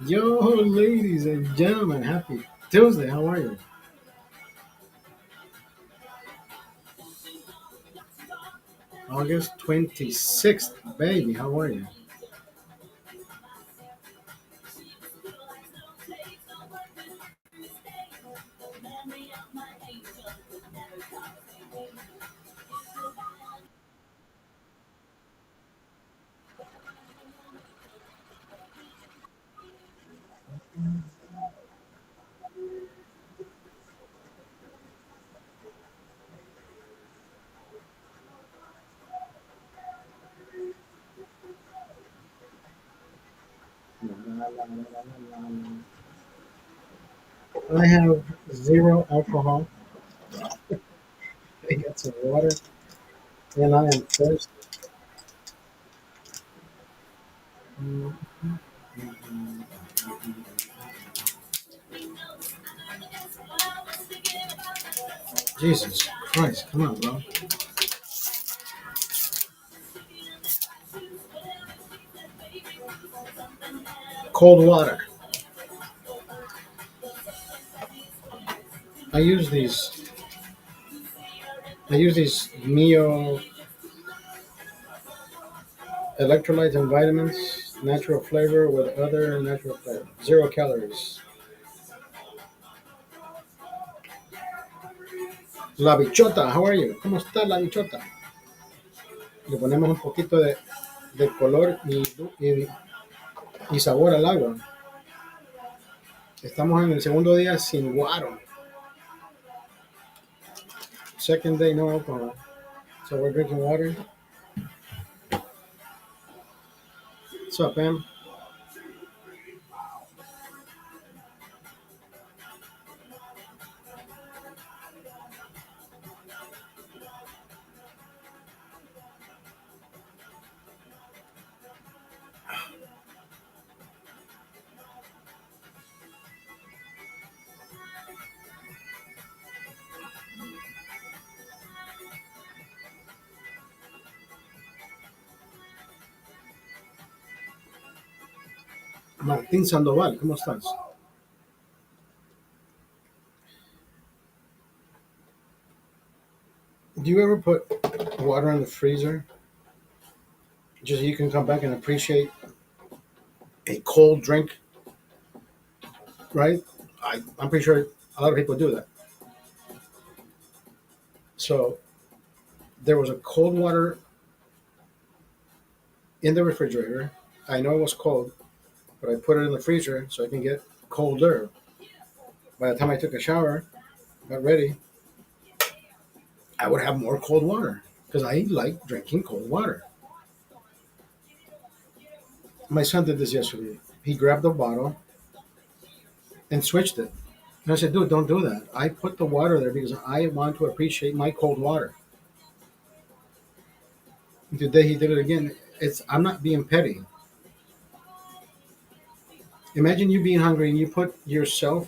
Yo, ladies and gentlemen, happy Tuesday. How are you? August 26th, baby. How are you? I have zero alcohol. I got some water, and I am thirsty. Jesus Christ, come on, bro. Cold water. I use these. I use these Mio electrolytes and vitamins, natural flavor with other natural flavor, 0 calories. La bichota, how are you? ¿Cómo está la bichota? Le ponemos un poquito de color y sabor al agua. Estamos en el segundo día sin guaro. Second day, no alcohol. So we're drinking water. What's up, Pam? Martín Sandoval, ¿cómo estás? Do you ever put water in the freezer just so you can come back and appreciate a cold drink, right? I'm pretty sure a lot of people do that. So there was a cold water in the refrigerator. I know it was cold, but I put it in the freezer so I can get colder. By the time I took a shower, got ready, I would have more cold water because I like drinking cold water. My son did this yesterday. He grabbed a bottle and switched it. And I said, dude, don't do that. I put the water there because I want to appreciate my cold water. And today he did it again. I'm not being petty. Imagine you being hungry and you put a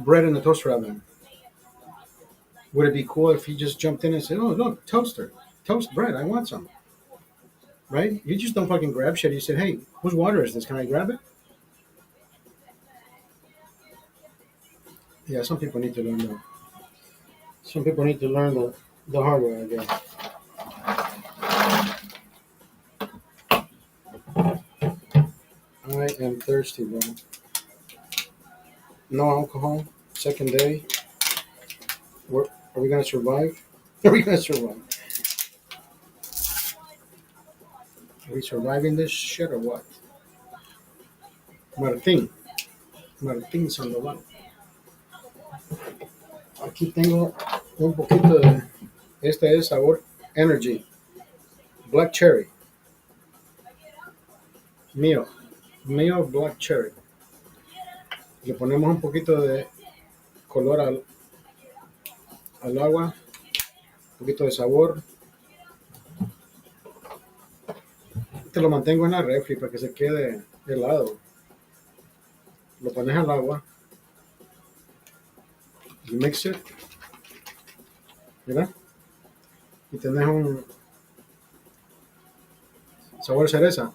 bread in a toaster oven. Would it be cool if he just jumped in and said, oh, look, toaster, toast bread, I want some, right? You just don't fucking grab shit. You said, hey, whose water is this? Can I grab it? Yeah, some people need to learn that. Some people need to learn the hard way, I guess. I am thirsty, bro. No alcohol. Second day. Are we gonna survive? Are we gonna survive? Are we surviving this shit or what? Martín. Martín Sandoval. Aquí tengo un poquito de. Este es sabor Energy. Black Cherry. Mío. Mío Black Cherry. Le ponemos un poquito de color al agua. Un poquito de sabor. Te lo mantengo en la refri para que se quede helado. Lo pones al agua. You mix it. ¿Verdad? Y tenés un sabor cereza.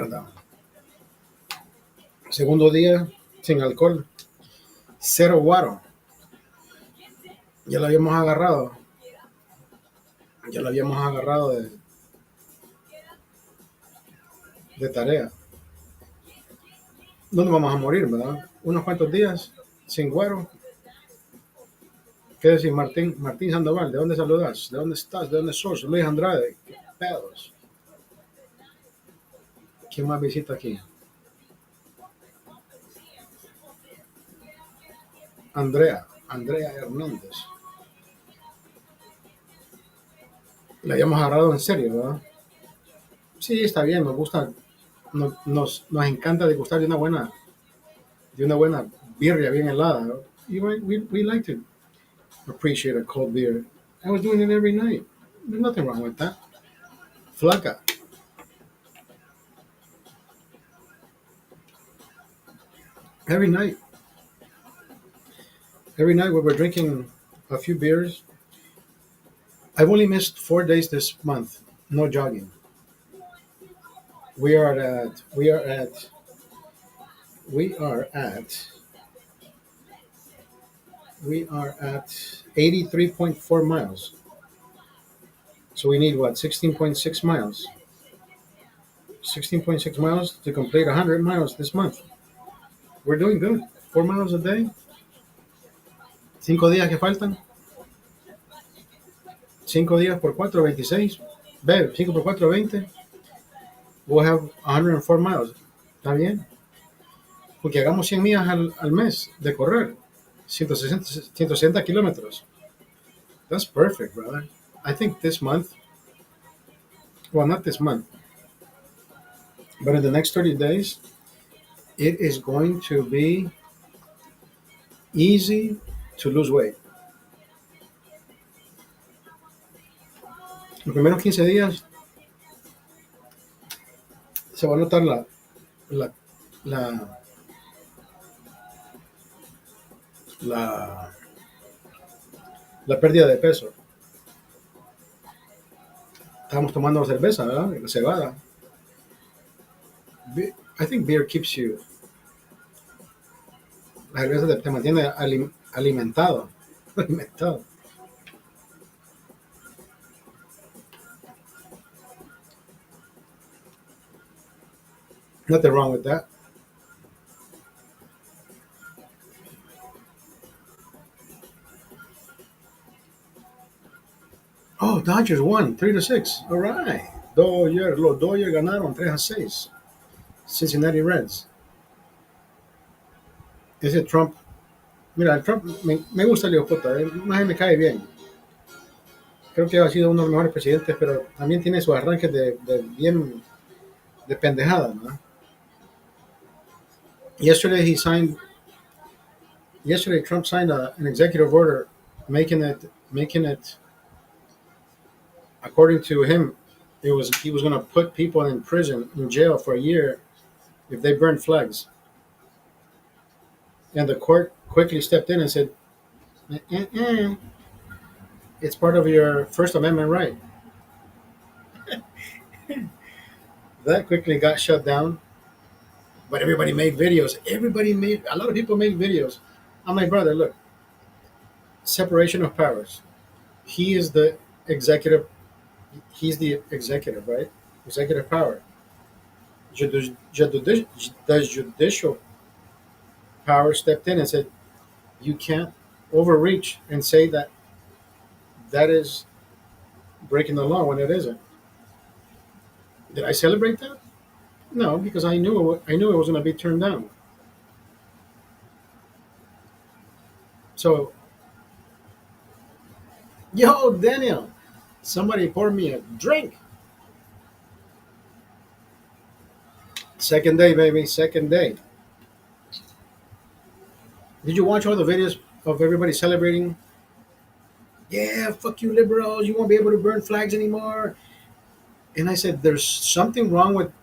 Mierda. Segundo día sin alcohol. Cero guaro. Ya lo habíamos agarrado. Ya lo habíamos agarrado de tarea. ¿Dónde vamos a morir, verdad? Unos cuantos días sin guaro. ¿Qué decir, Martín? Martín Sandoval, ¿de dónde saludas? ¿De dónde estás? ¿De dónde sos? Luis Andrade. ¿Qué pedos? ¿Quién más visita aquí? Andrea Hernández. La habíamos agarrado en serio, ¿verdad? Sí, está bien, nos gusta, nos encanta degustar de una buena birria bien helada. ¿No? We like to appreciate a cold beer. I was doing it every night. There's nothing wrong with that. Flaca, every night. Every night we were drinking a few beers. I've only missed 4 days this month. No jogging. We are at we are at we are at we are at 83.4 miles. So we need what, 16.6 miles? 16.6 miles to complete 100 miles this month. We're doing good. 4 miles a day. 5 días que faltan. 5 días por 4, 26. Ve, 5 por 4, 20. We'll have 104 miles. ¿Está bien? Porque hagamos 100 millas al mes de correr. 160 kilómetros. That's perfect, brother. I think this month, well, not this month, but in the next 30 days, it is going to be easy to lose weight. Los primeros 15 días se va a notar la, la, la, la pérdida de peso. Estábamos tomando cerveza, ¿verdad? Cebada. I think beer keeps you. La cerveza te mantiene alimentado. Alimentado. Nothing wrong with that. Oh, Dodgers won 3-6. All right. Los Dodgers ganaron 3-6. Cincinnati Reds. Ese Trump. Mira, el Trump me gusta el hijo puta. Más me cae bien. Creo que ha sido uno de los mejores presidentes, pero también tiene sus arranques de bien de pendejada, ¿no? Yesterday he signed. Yesterday Trump signed an executive order making it according to him. He was going to put people in prison in jail for a year if they burn flags. And the court quickly stepped in and said, it's part of your First Amendment right. That quickly got shut down. But everybody made videos. A lot of people made videos. I'm like, brother, look, separation of powers. He is the executive. He's the executive, right? Executive power. The judicial power stepped in and said, you can't overreach and say that is breaking the law when it isn't. Did I celebrate that? No, because I knew it was going to be turned down. So, yo, Daniel, somebody pour me a drink. Second day, baby, second day. Did you watch all the videos of everybody celebrating? Yeah, fuck you, liberals. You won't be able to burn flags anymore. And I said, there's something wrong with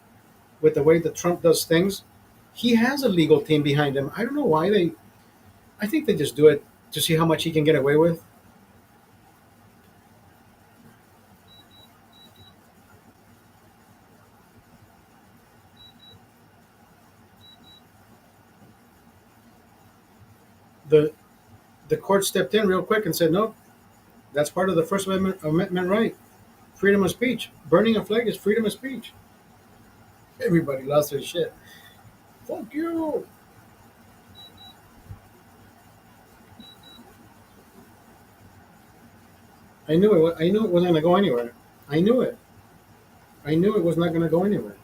the way that Trump does things. He has a legal team behind him. I don't know why I think they just do it to see how much he can get away with. the the court stepped in real quick and said, no, that's part of the First Amendment right, freedom of speech. Burning a flag is freedom of speech. Everybody lost their shit. Fuck you. I knew it. I knew it wasn't going to go anywhere. I knew it. I knew it was not going to go anywhere.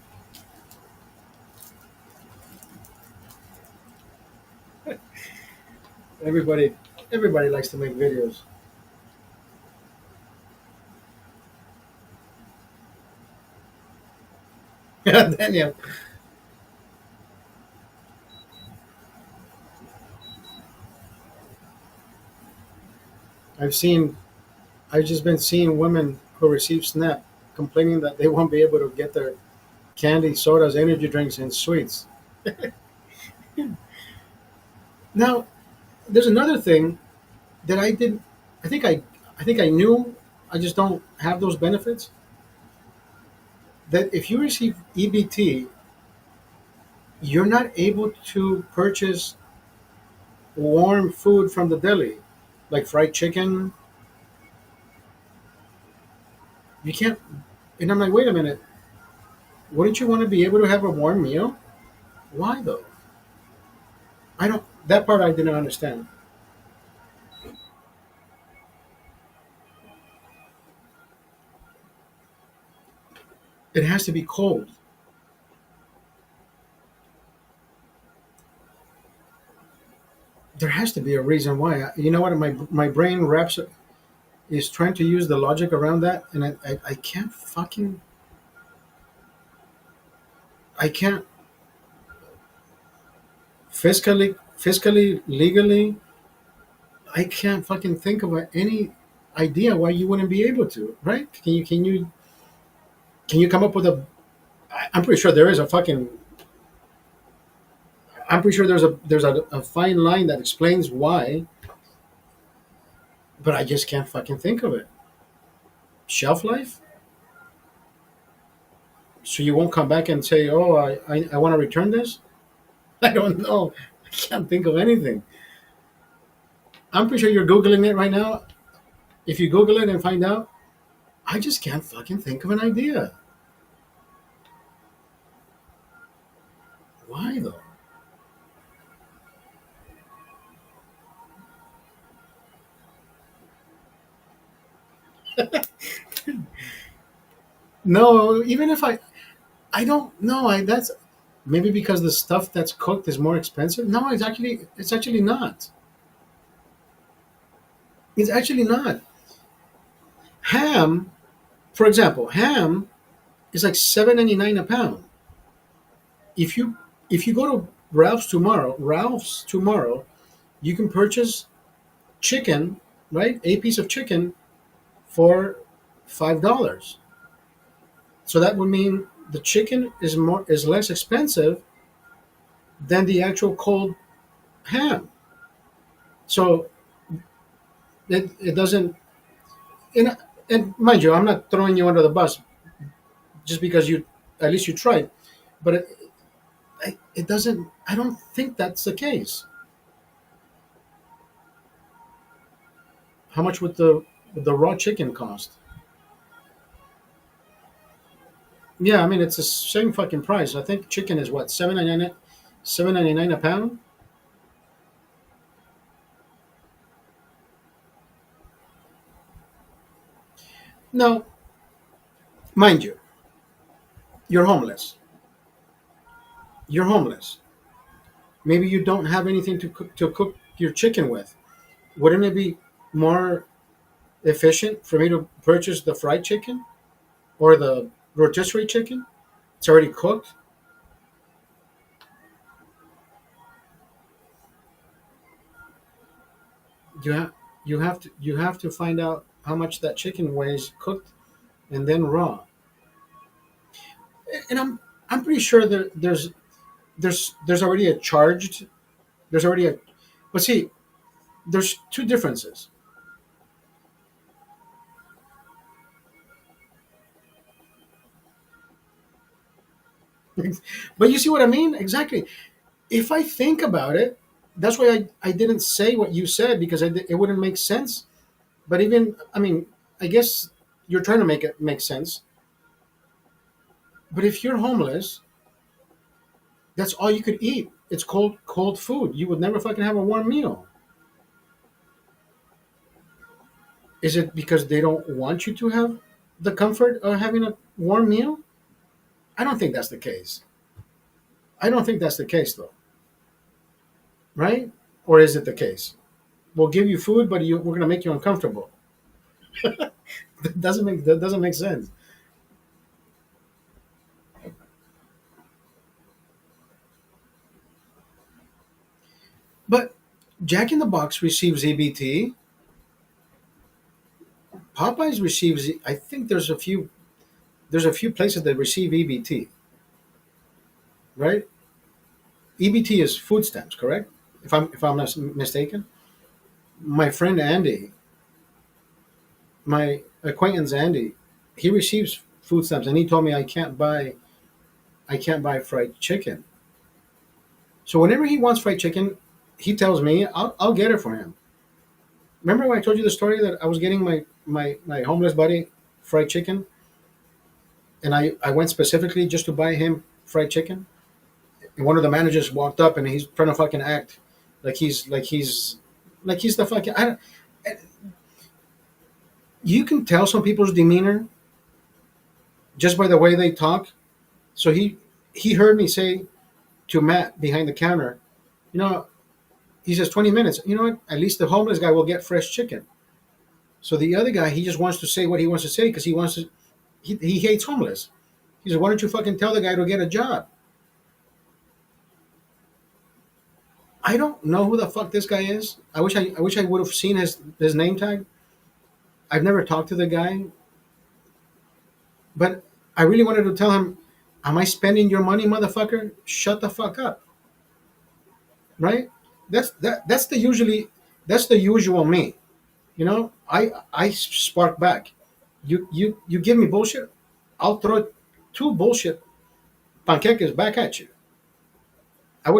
Everybody, everybody likes to make videos. Daniel, I've seen. I've just been seeing women who receive SNAP complaining that they won't be able to get their candy, sodas, energy drinks, and sweets. Now, there's another thing that I didn't. I think I. I think I knew. I just don't have those benefits. That if you receive EBT, you're not able to purchase warm food from the deli, like fried chicken. You can't. And I'm like, wait a minute. Wouldn't you want to be able to have a warm meal? Why though? I don't. That part I didn't understand. It has to be cold. There has to be a reason why. You know what? My brain wraps is trying to use the logic around that, and I can't fucking. I can't fiscally, legally. I can't fucking think of any idea why you wouldn't be able to. Right? Can you come up with a? I'm pretty sure there is a fucking. I'm pretty sure there's a fine line that explains why, but I just can't fucking think of it. Shelf life? So you won't come back and say, "Oh, I want to return this." I don't know. I can't think of anything. I'm pretty sure you're googling it right now. If you Google it and find out, I just can't fucking think of an idea. Why though? No, even if I don't know. I that's maybe because the stuff that's cooked is more expensive. No, it's actually not. It's actually not. Ham, for example, ham is like 7.99 a pound. If you go to Ralph's tomorrow, you can purchase chicken, right? A piece of chicken for $5. So that would mean the chicken is less expensive than the actual cold ham. So it doesn't. And, and mind you, I'm not throwing you under the bus just because you at least you tried, but it doesn't. I don't think that's the case. How much would the raw chicken cost? Yeah, I mean it's the same fucking price. I think chicken is what 7.99 a pound. Now, mind you, you're homeless. You're homeless. Maybe you don't have anything to cook your chicken with. Wouldn't it be more efficient for me to purchase the fried chicken or the rotisserie chicken? It's already cooked. You have you have to find out how much that chicken weighs cooked and then raw. And I'm pretty sure that there's already a charged there's already a but see there's two differences. But you see what I mean? Exactly. If I think about it, That's why I didn't say what you said because it wouldn't make sense. But even, I mean, I guess you're trying to make it make sense. But if you're homeless, that's all you could eat. It's cold food. You would never fucking have a warm meal. Is it because they don't want you to have the comfort of having a warm meal? I don't think that's the case. I don't think that's the case though, right? Or is it the case? We'll give you food, but we're gonna make you uncomfortable. That doesn't make sense. But Jack in the Box receives EBT. Popeyes receives. I think there's a few places that receive EBT, right? EBT is food stamps, correct? If I'm not mistaken. My friend Andy, my acquaintance Andy, he receives food stamps, and he told me I can't buy fried chicken. So whenever he wants fried chicken, he tells me I'll get it for him. Remember when I told you the story that I was getting my homeless buddy fried chicken, and I went specifically just to buy him fried chicken, and one of the managers walked up and he's trying to fucking act like he's the fucking. I don't, you can tell some people's demeanor just by the way they talk. So he heard me say to Matt behind the counter, you know, he says 20 minutes. You know what? At least the homeless guy will get fresh chicken. So the other guy, he just wants to say what he wants to say because he wants to. He hates homeless. He said, "Why don't you fucking tell the guy to get a job?" I don't know who the fuck this guy is. I wish I would have seen his name tag. I've never talked to the guy, but I really wanted to tell him, "Am I spending your money, motherfucker? Shut the fuck up." Right? That's the usual me. I spark back. You give me bullshit, I'll throw two bullshit panqueques back at you. I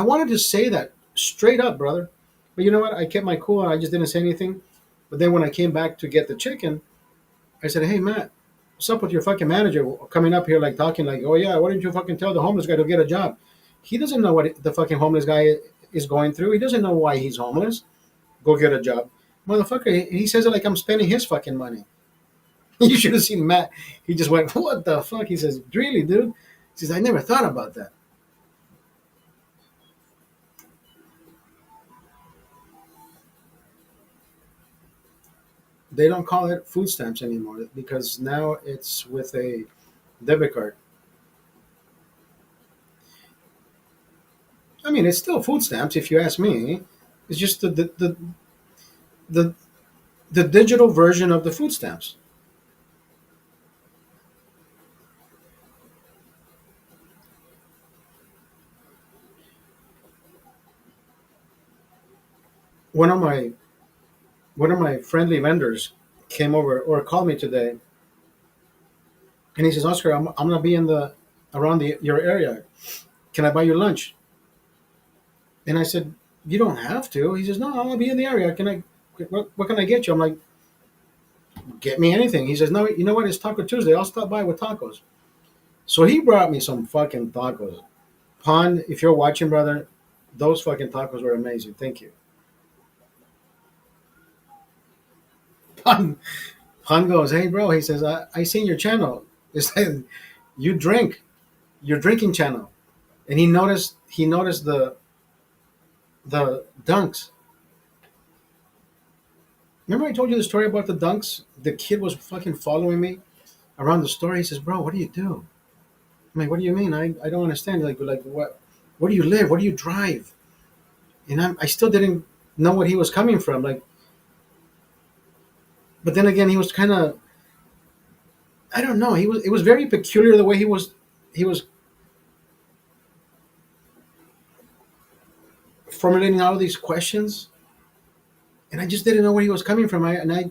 wanted to say that straight up, brother. But you know what? I kept my cool and I just didn't say anything. But then when I came back to get the chicken, I said, "Hey Matt, what's up with your fucking manager coming up here like talking like, oh yeah, why didn't you fucking tell the homeless guy to get a job? He doesn't know what the fucking homeless guy is going through. He doesn't know why he's homeless. Go get a job, motherfucker." He says it like I'm spending his fucking money. You should have seen Matt. He just went, "What the fuck?" He says, "Really, dude?" He says, "I never thought about that." They don't call it food stamps anymore because now it's with a debit card. I mean, it's still food stamps if you ask me. It's just the, the digital version of the food stamps. One of my one of my friendly vendors came over or called me today, and he says, "Oscar, I'm gonna be in the around your area. Can I buy you lunch?" And I said, "You don't have to." He says, "No, I'm gonna be in the area. Can I? What can I get you?" I'm like, "Get me anything." He says, "No, you know what? It's Taco Tuesday. I'll stop by with tacos." So he brought me some fucking tacos. Pond, if you're watching, brother, those fucking tacos were amazing. Thank you. Pond, Pond goes, "Hey, bro," he says, I seen your channel. It said you drink, your drinking channel. And he noticed the dunks. Remember I told you the story about the dunks? The kid was fucking following me around the store. He says, "Bro, what do you do?" I'm like, "What do you mean? I don't understand." Like what? Where do you live? Where do you drive? And I still didn't know what he was coming from. Like, but then again, he was kind of, I don't know. It was very peculiar the way he was formulating all of these questions, and I just didn't know where he was coming from. I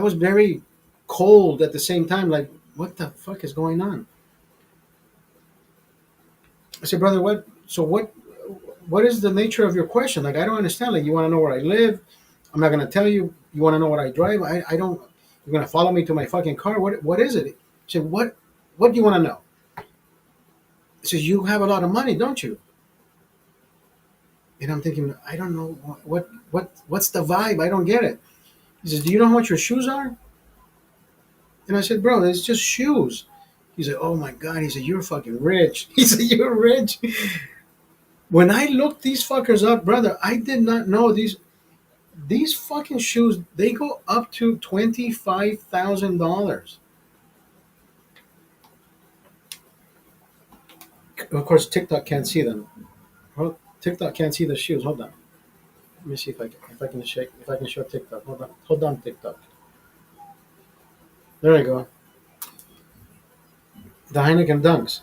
was very cold at the same time. Like, what the fuck is going on? I said, "Brother, what? So what? what is the nature of your question? Like, I don't understand. Like, you want to know where I live? I'm not gonna tell you. You want to know what I drive? I don't. You're gonna follow me to my fucking car? What is it? He said, what do you want to know? He says, you have a lot of money, don't you? And I'm thinking, I don't know what's the vibe. I don't get it. He says, do you know how much your shoes are? And I said, bro, it's just shoes. He said, oh my god. He said, you're fucking rich. He said, you're rich. When I looked these fuckers up, brother, I did not know these fucking shoes. They go up to $25,000. Of course, TikTok can't see them. Well, TikTok can't see the shoes. Hold on. Let me see if I can shake if I can show TikTok. Hold on, TikTok. There I go. The Heineken Dunks.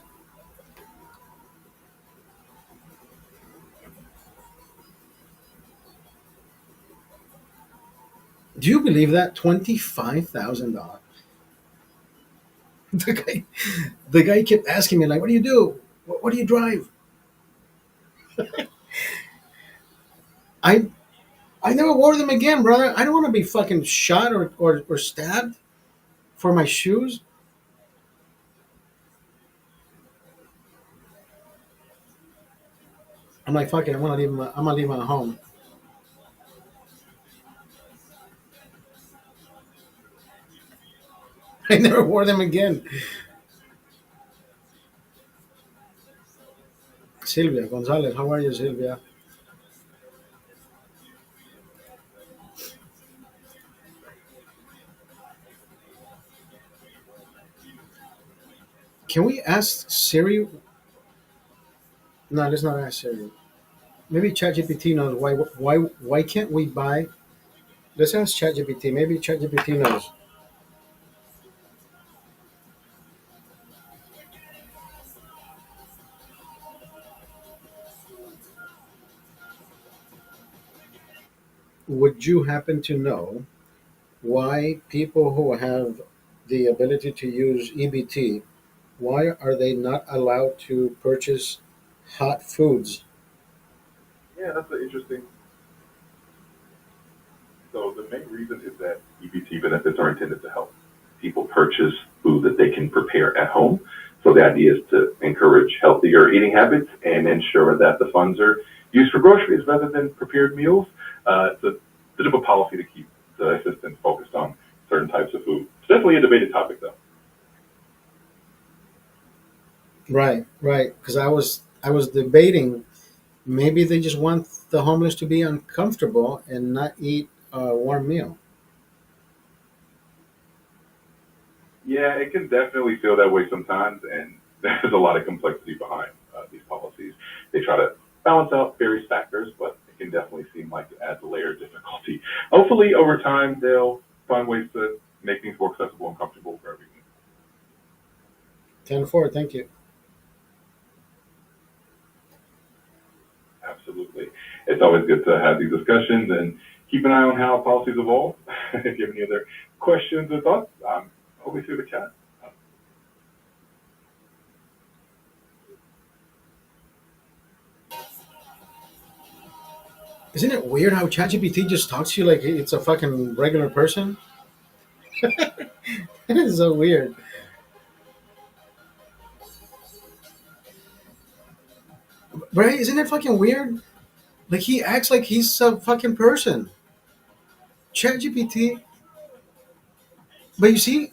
Do you believe that $25,000? The guy, the guy kept asking me like, "What do you do? What do you drive?" I I never wore them again, brother. I don't want to be fucking shot or stabbed for my shoes. I'm like, fuck it. I'm gonna leave them at home. I never wore them again. Silvia Gonzalez, how are you, Silvia? Can we ask Siri? No, let's not ask Siri. Maybe ChatGPT knows why can't we buy? Let's ask ChatGPT. Maybe ChatGPT knows. Would you happen to know why people who have the ability to use EBT, why are they not allowed to purchase hot foods? Yeah, that's an interesting. So the main reason is that EBT benefits are intended to help people purchase food that they can prepare at home. So the idea is to encourage healthier eating habits and ensure that the funds are used for groceries rather than prepared meals. It's a bit of a policy to keep the assistance focused on certain types of food. It's definitely a debated topic, though. Right, right. Because I was debating maybe they just want the homeless to be uncomfortable and not eat a warm meal. Yeah, it can definitely feel that way sometimes, and there's a lot of complexity behind these policies. They try to balance out various factors, but it can definitely seem like it adds a layer of difficulty. Hopefully, over time, they'll find ways to make things more accessible and comfortable for everyone. 10-4, thank you. Absolutely. It's always good to have these discussions and keep an eye on how policies evolve. If you have any other questions or thoughts, I'm always here to chat. Isn't it weird how ChatGPT just talks to you like it's a fucking regular person? It is so weird. Right? Isn't it fucking weird? Like he acts like he's a fucking person. ChatGPT. But you see,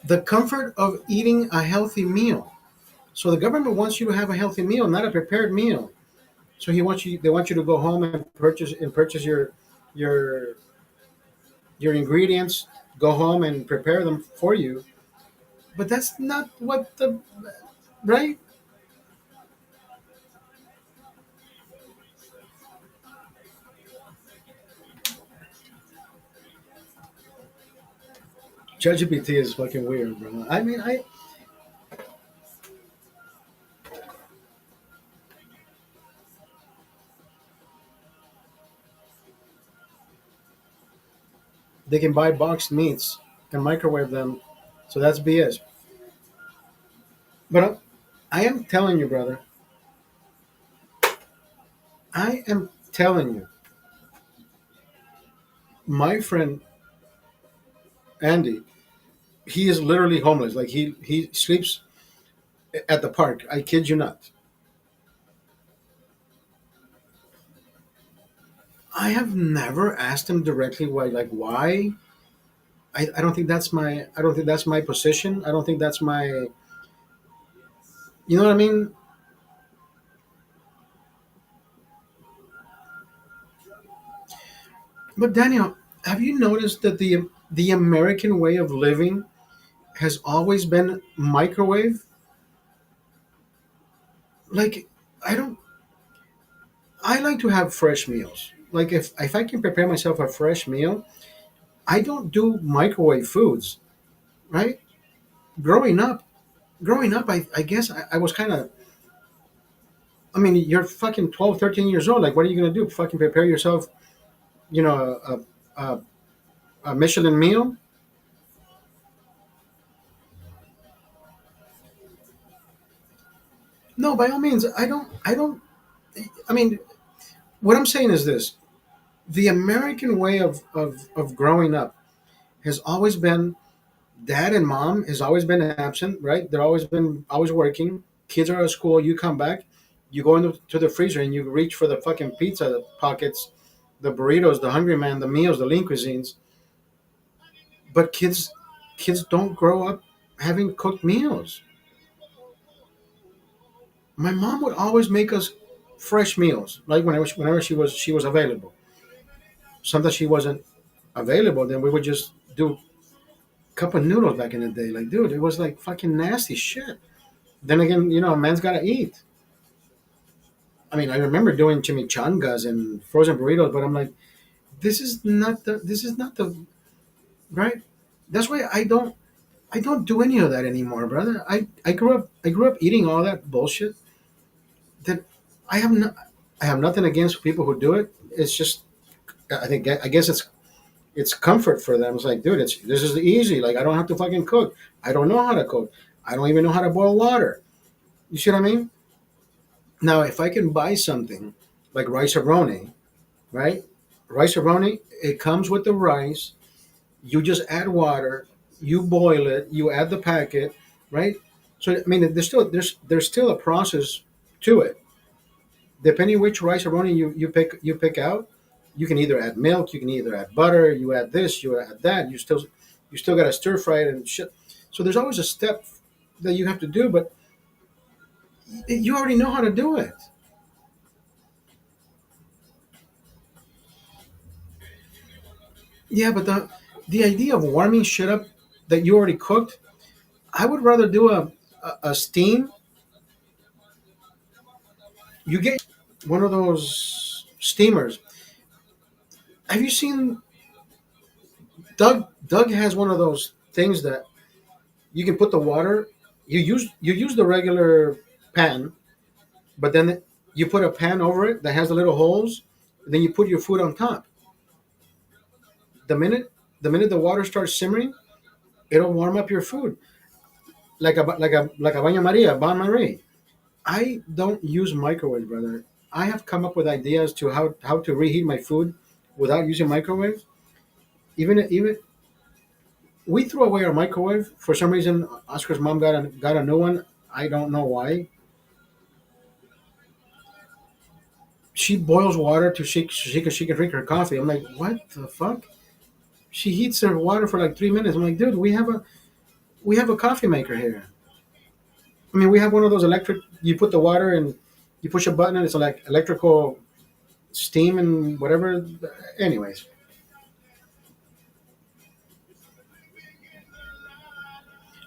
the comfort of eating a healthy meal. So the government wants you to have a healthy meal, not a prepared meal. So they want you to go home and purchase your your ingredients, go home and prepare them for you. But that's not what the right. ChatGPT is fucking weird, bro. I mean, I they can buy boxed meats and microwave them, so that's BS. But I am telling you, brother, I am telling you, my friend Andy, he is literally homeless. Like he sleeps at the park. I kid you not. I have never asked him directly why. Like why? I don't think that's my. I don't think that's my position. I don't think that's my. You know what I mean? But Daniel, have you noticed that the American way of living has always been microwave? Like I don't. I like to have fresh meals. Like if I can prepare myself a fresh meal, I don't do microwave foods. Right? Growing up, I guess I was kind of. I mean, you're fucking 12, 13 years old. Like, what are you gonna do? Fucking prepare yourself, you know, a Michelin meal? No, by all means, I don't. I don't. I mean, what I'm saying is this: the American way of growing up has always been dad and mom has always been absent, right? They're always working. Kids are at school. You come back, you go into to the freezer and you reach for the fucking pizza pockets, the burritos, the Hungry Man, the meals, the lean cuisines. But kids don't grow up having cooked meals. My mom would always make us fresh meals, like whenever she was available. Sometimes she wasn't available, then we would just do cup of noodles back in the day. Like, dude, it was like fucking nasty shit. Then again, a man's gotta eat. I mean, I remember doing chimichangas and frozen burritos, but I'm like, this is not the right. That's why I don't do any of that anymore, brother. I grew up eating all that bullshit. That I have no, I have nothing against people who do it. It's just I guess it's comfort for them. It's like, dude, this is easy. Like I don't have to fucking cook. I don't know how to cook. I don't even know how to boil water. You see what I mean? Now, if I can buy something like rice aroni, right? Rice aroni, it comes with the rice. You just add water. You boil it. You add the packet, right? So I mean, there's still a process to it. Depending which rice aroni you pick out, you can either add milk, you can either add butter, you add this, you add that. You still got to stir fry it and shit. So there's always a step that you have to do, but you already know how to do it. Yeah, but the idea of warming shit up that you already cooked, I would rather do a steam. You get one of those steamers. Have you seen Doug? Doug has one of those things that you can put the water. You use the regular pan, but then you put a pan over it that has the little holes. Then you put your food on top. The minute the water starts simmering, it'll warm up your food like a baño Maria, bain Marie. I don't use microwave, brother. I have come up with ideas to how to reheat my food without using microwave. Even we threw away our microwave for some reason. Oscar's mom got a new one. I don't know why. She boils water to she can drink her coffee. I'm like, what the fuck? She heats her water for like 3 minutes. I'm like, dude, we have a coffee maker here. I mean, we have one of those electric. You put the water and you push a button and it's like electrical steam and whatever. Anyways,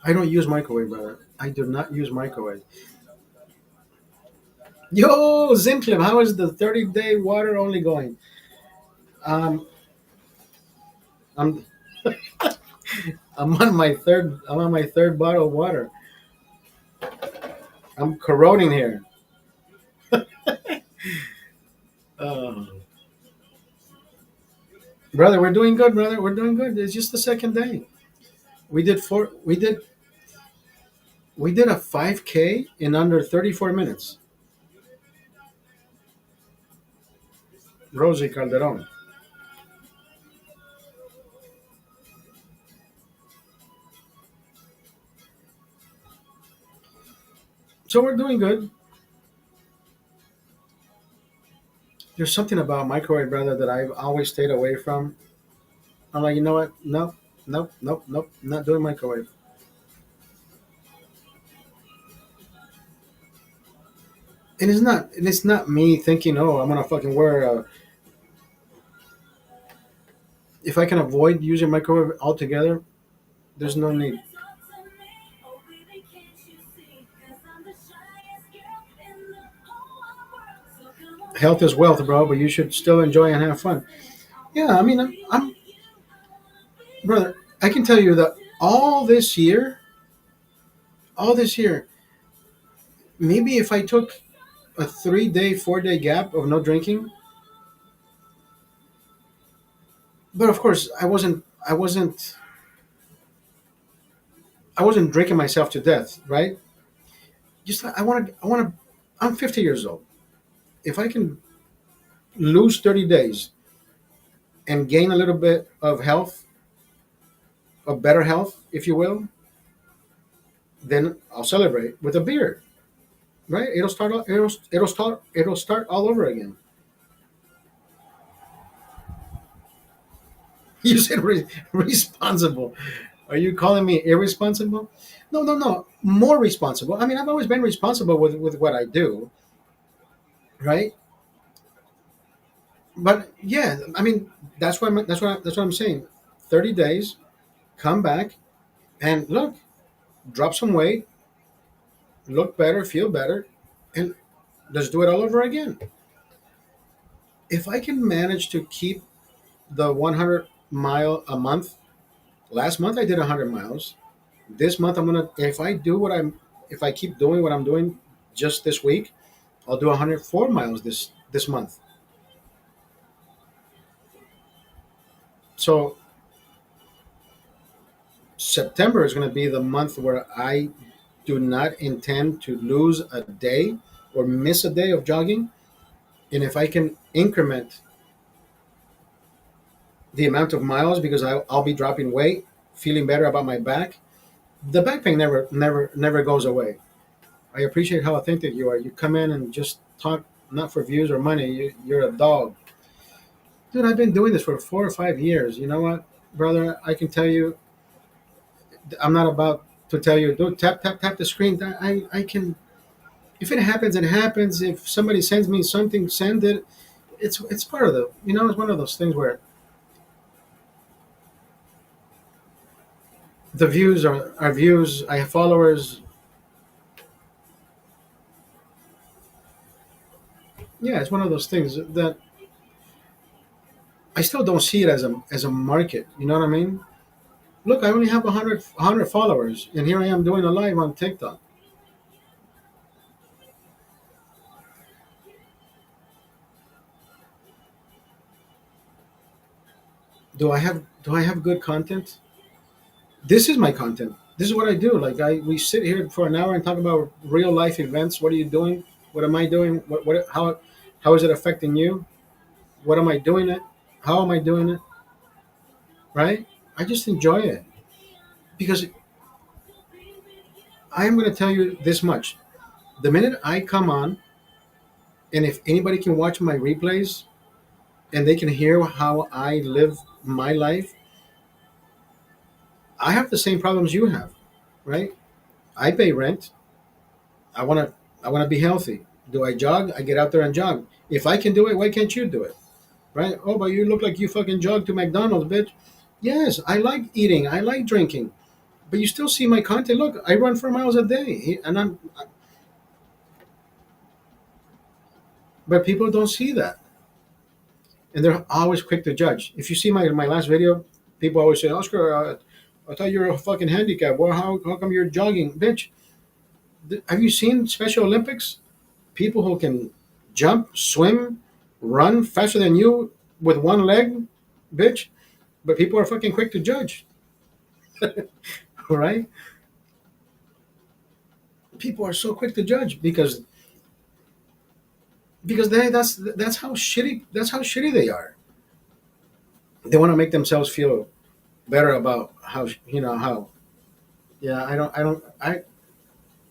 I don't use microwave, brother. I do not use microwave. Yo, Zimclip, how is the 30-day water only going? Um, I'm I'm on my third bottle of water. I'm corroding here. Uh, Brother, we're doing good, brother. We're doing good. It's just the second day. We did four. We did a 5K in under 34 minutes. Rosie Calderon. So we're doing good. There's something about microwave, brother, that I've always stayed away from. I'm like, you know what? Nope, nope, nope, nope. Not doing microwave. And it's not me thinking, oh, I'm gonna fucking wear a. If I can avoid using microwave altogether, there's no need. Health is wealth, bro, but you should still enjoy and have fun. Yeah, I mean, I'm brother. I can tell you that all this year, maybe if I took a 3 day, 4 day gap of no drinking, but of course, I wasn't drinking myself to death, right? Just I want to. I'm 50 years old. If I can lose 30 days and gain a little bit of health, of better health, if you will, then I'll celebrate with a beer, right? It'll start all over again. You said responsible. Are you calling me irresponsible? No, no, no. More responsible. I mean, I've always been responsible with what I do, right? But yeah, I mean, that's what I'm saying. 30 days, come back, and look, drop some weight, look better, feel better, and let's do it all over again. If I can manage to keep the 100 mile a month, last month I did 100 miles. This month I'm gonna if I keep doing what I'm doing just this week, I'll do 104 miles this month. So September is going to be the month where I do not intend to lose a day or miss a day of jogging. And if I can increment the amount of miles because I'll be dropping weight, feeling better about my back, the back pain never goes away. I appreciate how authentic you are. You come in and just talk not for views or money. You're a dog. Dude, I've been doing this for 4 or 5 years. You know what, brother? I can tell you, I'm not about to tell you, don't tap the screen. I can. If it happens, it happens. If somebody sends me something, send it. It's part of the. It's one of those things where the views are views. I have followers. Yeah, it's one of those things that I still don't see it as a market. You know what I mean? Look, I only have 100 followers, and here I am doing a live on TikTok. Do I have good content? This is my content. This is what I do. Like we sit here for an hour and talk about real life events. What are you doing? What am I doing? What how is it affecting you? What am I doing it? How am I doing it? Right? I just enjoy it because I am going to tell you this much. The minute I come on, and if anybody can watch my replays and they can hear how I live my life, I have the same problems you have, right? I pay rent. I want to I want to be healthy. Do I jog? I get out there and jog. If I can do it, why can't you do it? Right? Oh, but you look like you fucking jog to McDonald's, bitch. Yes, I like eating. I like drinking. But you still see my content. Look, I run 4 miles a day, and but people don't see that, and they're always quick to judge. If you see my last video, people always say, Oscar, I thought you were a fucking handicap. Well, how come you're jogging, bitch? Have you seen Special Olympics? People who can jump, swim, run faster than you with one leg, bitch. But people are fucking quick to judge. All right? People are so quick to judge because because that's how shitty they are. They want to make themselves feel better about how how. Yeah, I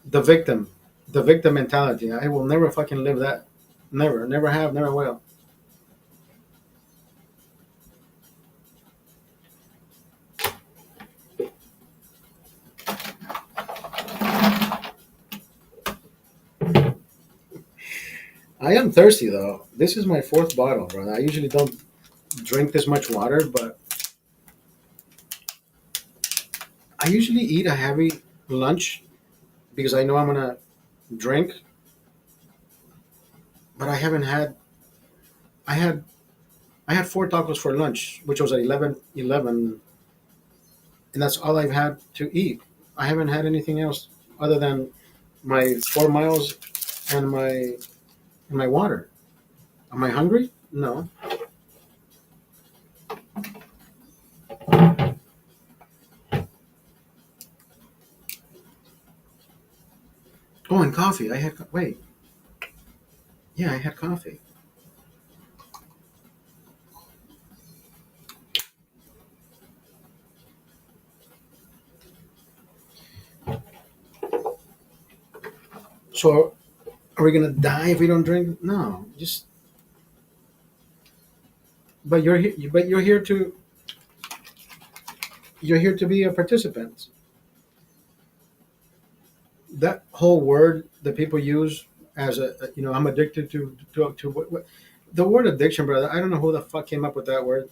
the victim, the victim mentality. I will never fucking live that. Never, never have, never will. I am thirsty though. This is my fourth bottle, brother. I usually don't drink this much water, but I usually eat a heavy lunch because I know I'm gonna drink. But I haven't had. I had I had four tacos for lunch, which was at 11, and that's all I've had to eat. I haven't had anything else other than my 4 miles and my water. Am I hungry? No. Oh, and coffee. Wait. Yeah, I had coffee. So are we gonna die if we don't drink? No. Just but you're here. But you're here to be a participant. That whole word that people use as I'm addicted to what the word addiction, brother. I don't know who the fuck came up with that word.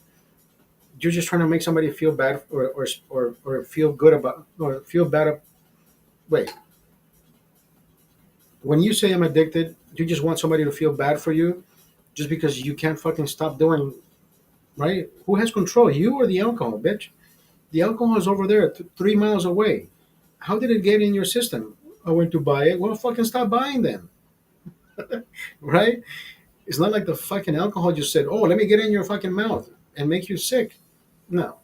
You're just trying to make somebody feel bad or feel good about or feel bad. Wait, when you say I'm addicted, you just want somebody to feel bad for you just because you can't fucking stop doing right. Who has control, you or the alcohol, bitch? The alcohol is over there, 3 miles away. How did it get in your system? I went to buy it. Well, fucking stop buying them, right? It's not like the fucking alcohol just said, "Oh, let me get in your fucking mouth and make you sick." No.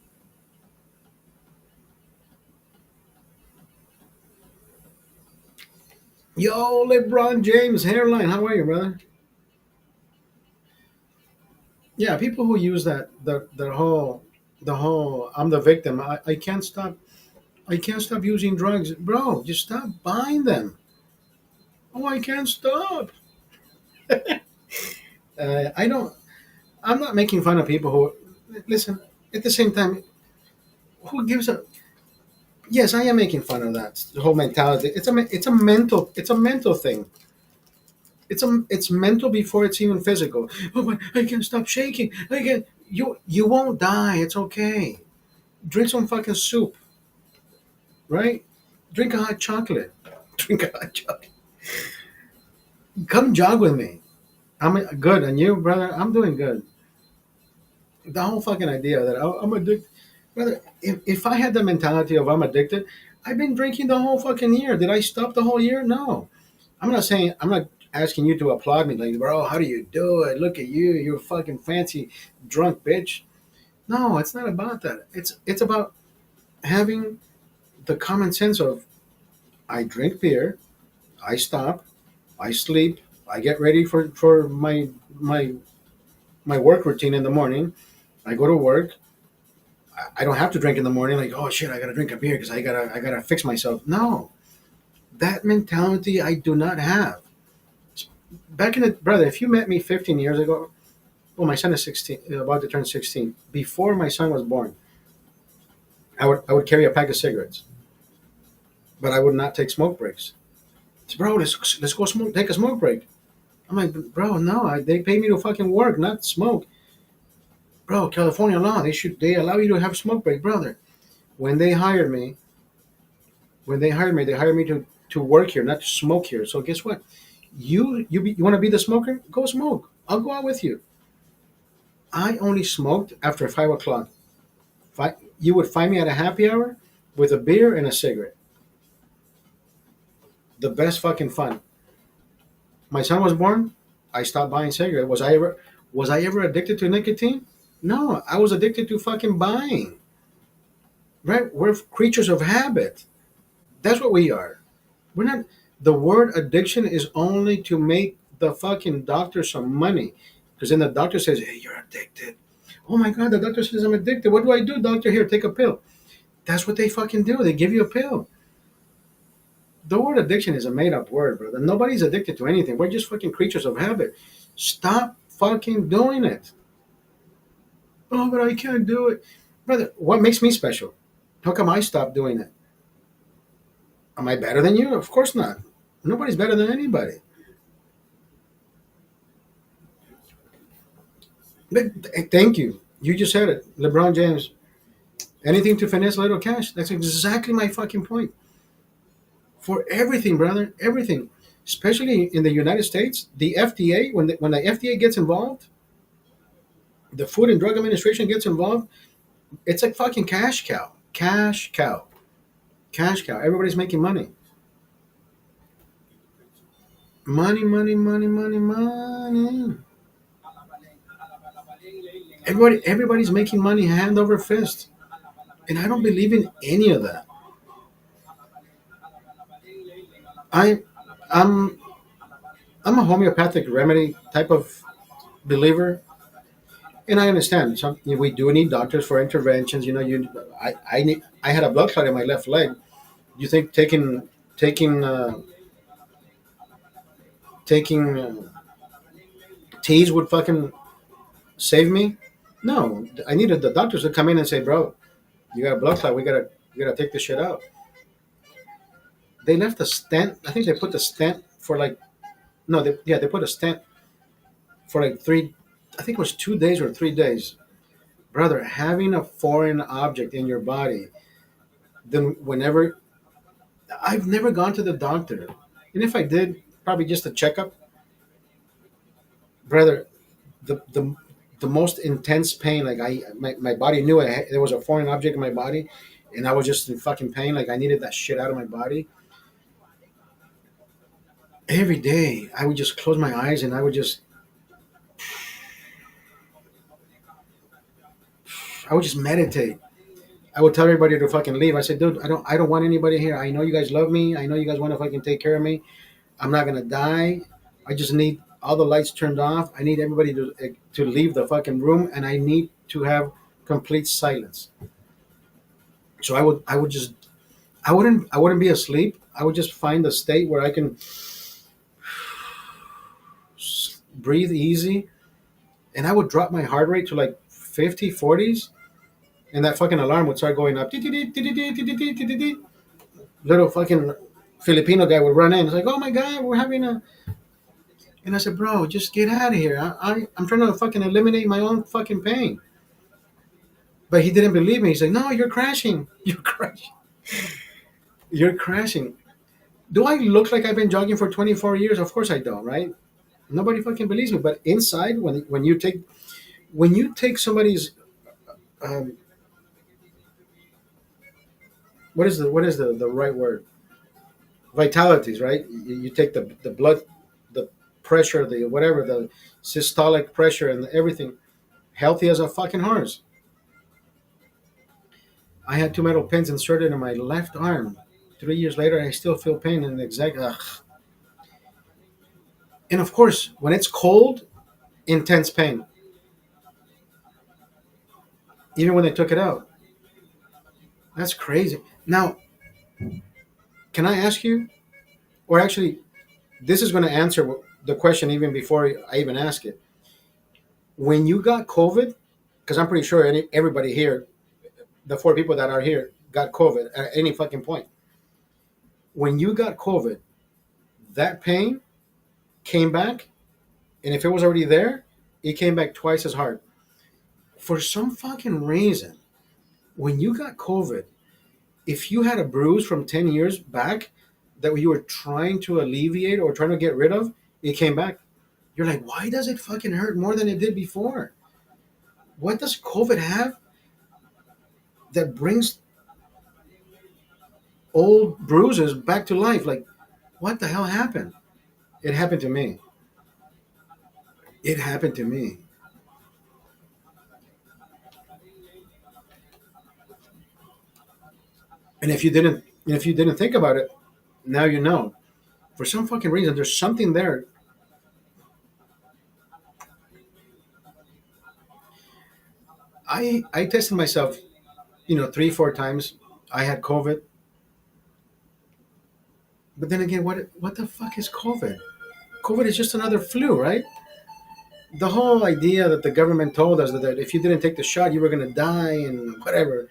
Yo, LeBron James hairline. How are you, brother? Yeah, people who use the whole I'm the victim. I can't stop using drugs, bro. Just stop buying them. Oh, I can't stop. I don't. I'm not making fun of people who listen. At the same time, who gives a yes, I am making fun of that the whole mentality. It's a mental thing. It's mental before it's even physical. Oh, but I can't stop shaking. I can you won't die. It's okay. Drink some fucking soup, right? Drink a hot chocolate. Drink a hot chocolate. Come jog with me. I'm good, and you, brother. I'm doing good. The whole fucking idea that I'm addicted, brother. If I had the mentality of I'm addicted, I've been drinking the whole fucking year. Did I stop the whole year? No. I'm not asking you to applaud me like, bro, how do you do it? Look at you, you're a fucking fancy drunk bitch. No, it's not about that. It's about having the common sense of I drink beer, I stop, I sleep, I get ready for my work routine in the morning. I go to work. I don't have to drink in the morning like, oh shit, I gotta drink a beer because I gotta fix myself. No. That mentality I do not have. Back in the brother, if you met me 15 years ago, well, my son is 16, about to turn 16. Before my son was born, I would carry a pack of cigarettes, but I would not take smoke breaks. So, bro, let's go smoke, take a smoke break. I'm like, bro, no, they pay me to fucking work, not smoke. Bro, California law, they allow you to have smoke break, brother. When they hired me, they hired me to work here, not to smoke here. So guess what? You want to be the smoker? Go smoke. I'll go out with you. I only smoked after 5 o'clock. You would find me at a happy hour with a beer and a cigarette. The best fucking fun. My son was born. I stopped buying cigarettes. Was I ever addicted to nicotine? No, I was addicted to fucking buying. Right? We're creatures of habit. That's what we are. We're not. The word addiction is only to make the fucking doctor some money. Because then the doctor says, hey, you're addicted. Oh my God, the doctor says I'm addicted. What do I do, doctor? Here, take a pill. That's what they fucking do. They give you a pill. The word addiction is a made up word, brother. Nobody's addicted to anything. We're just fucking creatures of habit. Stop fucking doing it. Oh, but I can't do it. Brother, what makes me special? How come I stopped doing it? Am I better than you? Of course not. Nobody's better than anybody. But, thank you. You just said it. LeBron James. Anything to finesse a little cash. That's exactly my fucking point. For everything, brother. Everything. Especially in the United States, the FDA, when the FDA gets involved, the Food and Drug Administration gets involved, it's like fucking cash cow. Cash cow. Cash cow. Everybody's making money. Money, money, money, money, money. Everybody's making money hand over fist. And I don't believe in any of that. I I'm I'm a homeopathic remedy type of believer, and I understand some we do need doctors for interventions. I had a blood clot in my left leg. You think taking teas would fucking save me? No, I needed the doctors to come in and say, bro, you got a blood clot. We gotta take this shit out. They left the stent. I think they put the stent for like no, they put a stent for like three. I think it was 2 days or 3 days. Brother, having a foreign object in your body, then whenever I've never gone to the doctor, and if I did, probably just a checkup. Brother, the most intense pain, like my body knew there was a foreign object in my body, and I was just in fucking pain, like I needed that shit out of my body. Every day, I would just close my eyes and I would just meditate. I would tell everybody to fucking leave. I said, dude, I don't want anybody here. I know you guys love me. I know you guys want to fucking take care of me. I'm not gonna die. I just need all the lights turned off. I need everybody to leave the fucking room, and I need to have complete silence. So I would just I wouldn't be asleep. I would just find a state where I can breathe easy, and I would drop my heart rate to like 50, 40s, and that fucking alarm would start going up. Little fucking Filipino guy would run in. It's like, oh my God, we're having a. And I said, bro, just get out of here. I'm trying to fucking eliminate my own fucking pain. But he didn't believe me. He's like, no, you're crashing. You're crashing. You're crashing. Do I look like I've been jogging for 24 years? Of course I don't, right? Nobody fucking believes me. But inside, when you take somebody's um, what is the right word? Vitalities, right? You take the blood, the pressure, the whatever, the systolic pressure, and everything, healthy as a fucking horse. I had two metal pins inserted in my left arm. 3 years later, I still feel pain in the exact. Ugh. And of course, when it's cold, intense pain. Even when they took it out, that's crazy. Now, can I ask you, or actually, this is going to answer the question even before I even ask it. When you got COVID, because I'm pretty sure everybody here, the four people that are here, got COVID at any fucking point. When you got COVID, that pain came back, and if it was already there, it came back twice as hard. For some fucking reason, when you got COVID, if you had a bruise from 10 years back that you were trying to alleviate or trying to get rid of, it came back. You're like, why does it fucking hurt more than it did before? What does COVID have that brings old bruises back to life? Like, what the hell happened? It happened to me. It happened to me. And if you didn't think about it, now you know. For some fucking reason, there's something there I tested myself, 3 4 times. I had COVID, but then again, what the fuck is COVID? COVID is just another flu, right? The whole idea that the government told us that if you didn't take the shot, you were gonna die and whatever.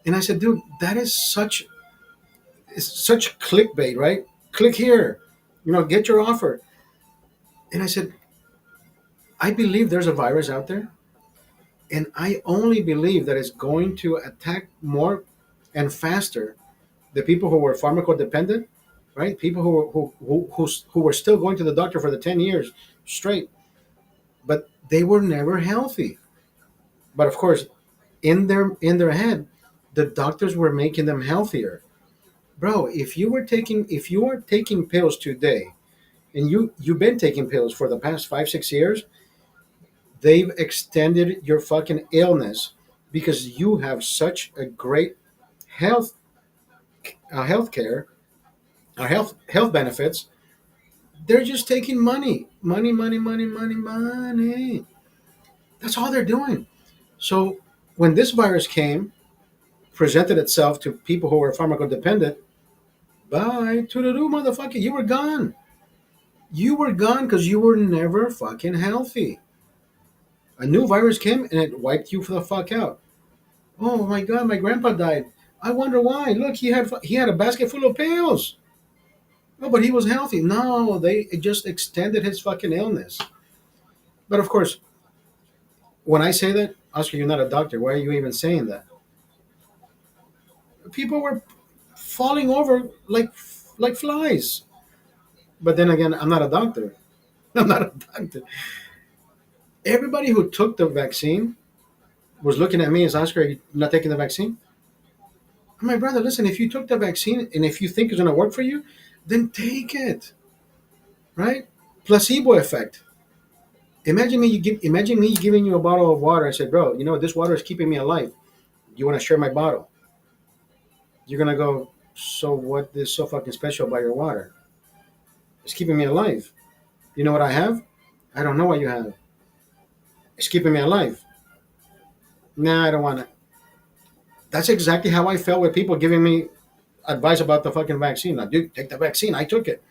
And I said, dude, that is such clickbait, right? Click here, get your offer. And I said, I believe there's a virus out there, and I only believe that it's going to attack more and faster the people who were pharmacodependent, right? People who were still going to the doctor for the 10 years straight, but they were never healthy. But of course, in their head, the doctors were making them healthier. Bro, if you are taking pills today, and you've been taking pills for the past 5 6 years, they've extended your fucking illness because you have such a great health health care, health benefits. They're just taking money, money, money, money, money, money. That's all they're doing. So when this virus came, presented itself to people who were pharmacodependent, bye to the motherfucker. You were gone. You were gone because you were never fucking healthy. A new virus came and it wiped you the fuck out. Oh my god, my grandpa died. I wonder why. Look, he had a basket full of pills. No, but he was healthy. No, they it just extended his fucking illness. But of course, when I say that, Oscar, you're not a doctor. Why are you even saying that? People were falling over like flies. But then again, I'm not a doctor. I'm not a doctor. Everybody who took the vaccine was looking at me as, Oscar, are you not taking the vaccine? My brother, listen, if you took the vaccine and if you think it's going to work for you, then take it, right? Placebo effect. Imagine me giving you a bottle of water. I said, bro, this water is keeping me alive. You want to share my bottle? You're going to go, so what is so fucking special about your water? It's keeping me alive. You know what I have? I don't know what you have. It's keeping me alive. Nah, I don't want it. That's exactly how I felt with people giving me advice about the fucking vaccine. Like, dude, take the vaccine. I took it.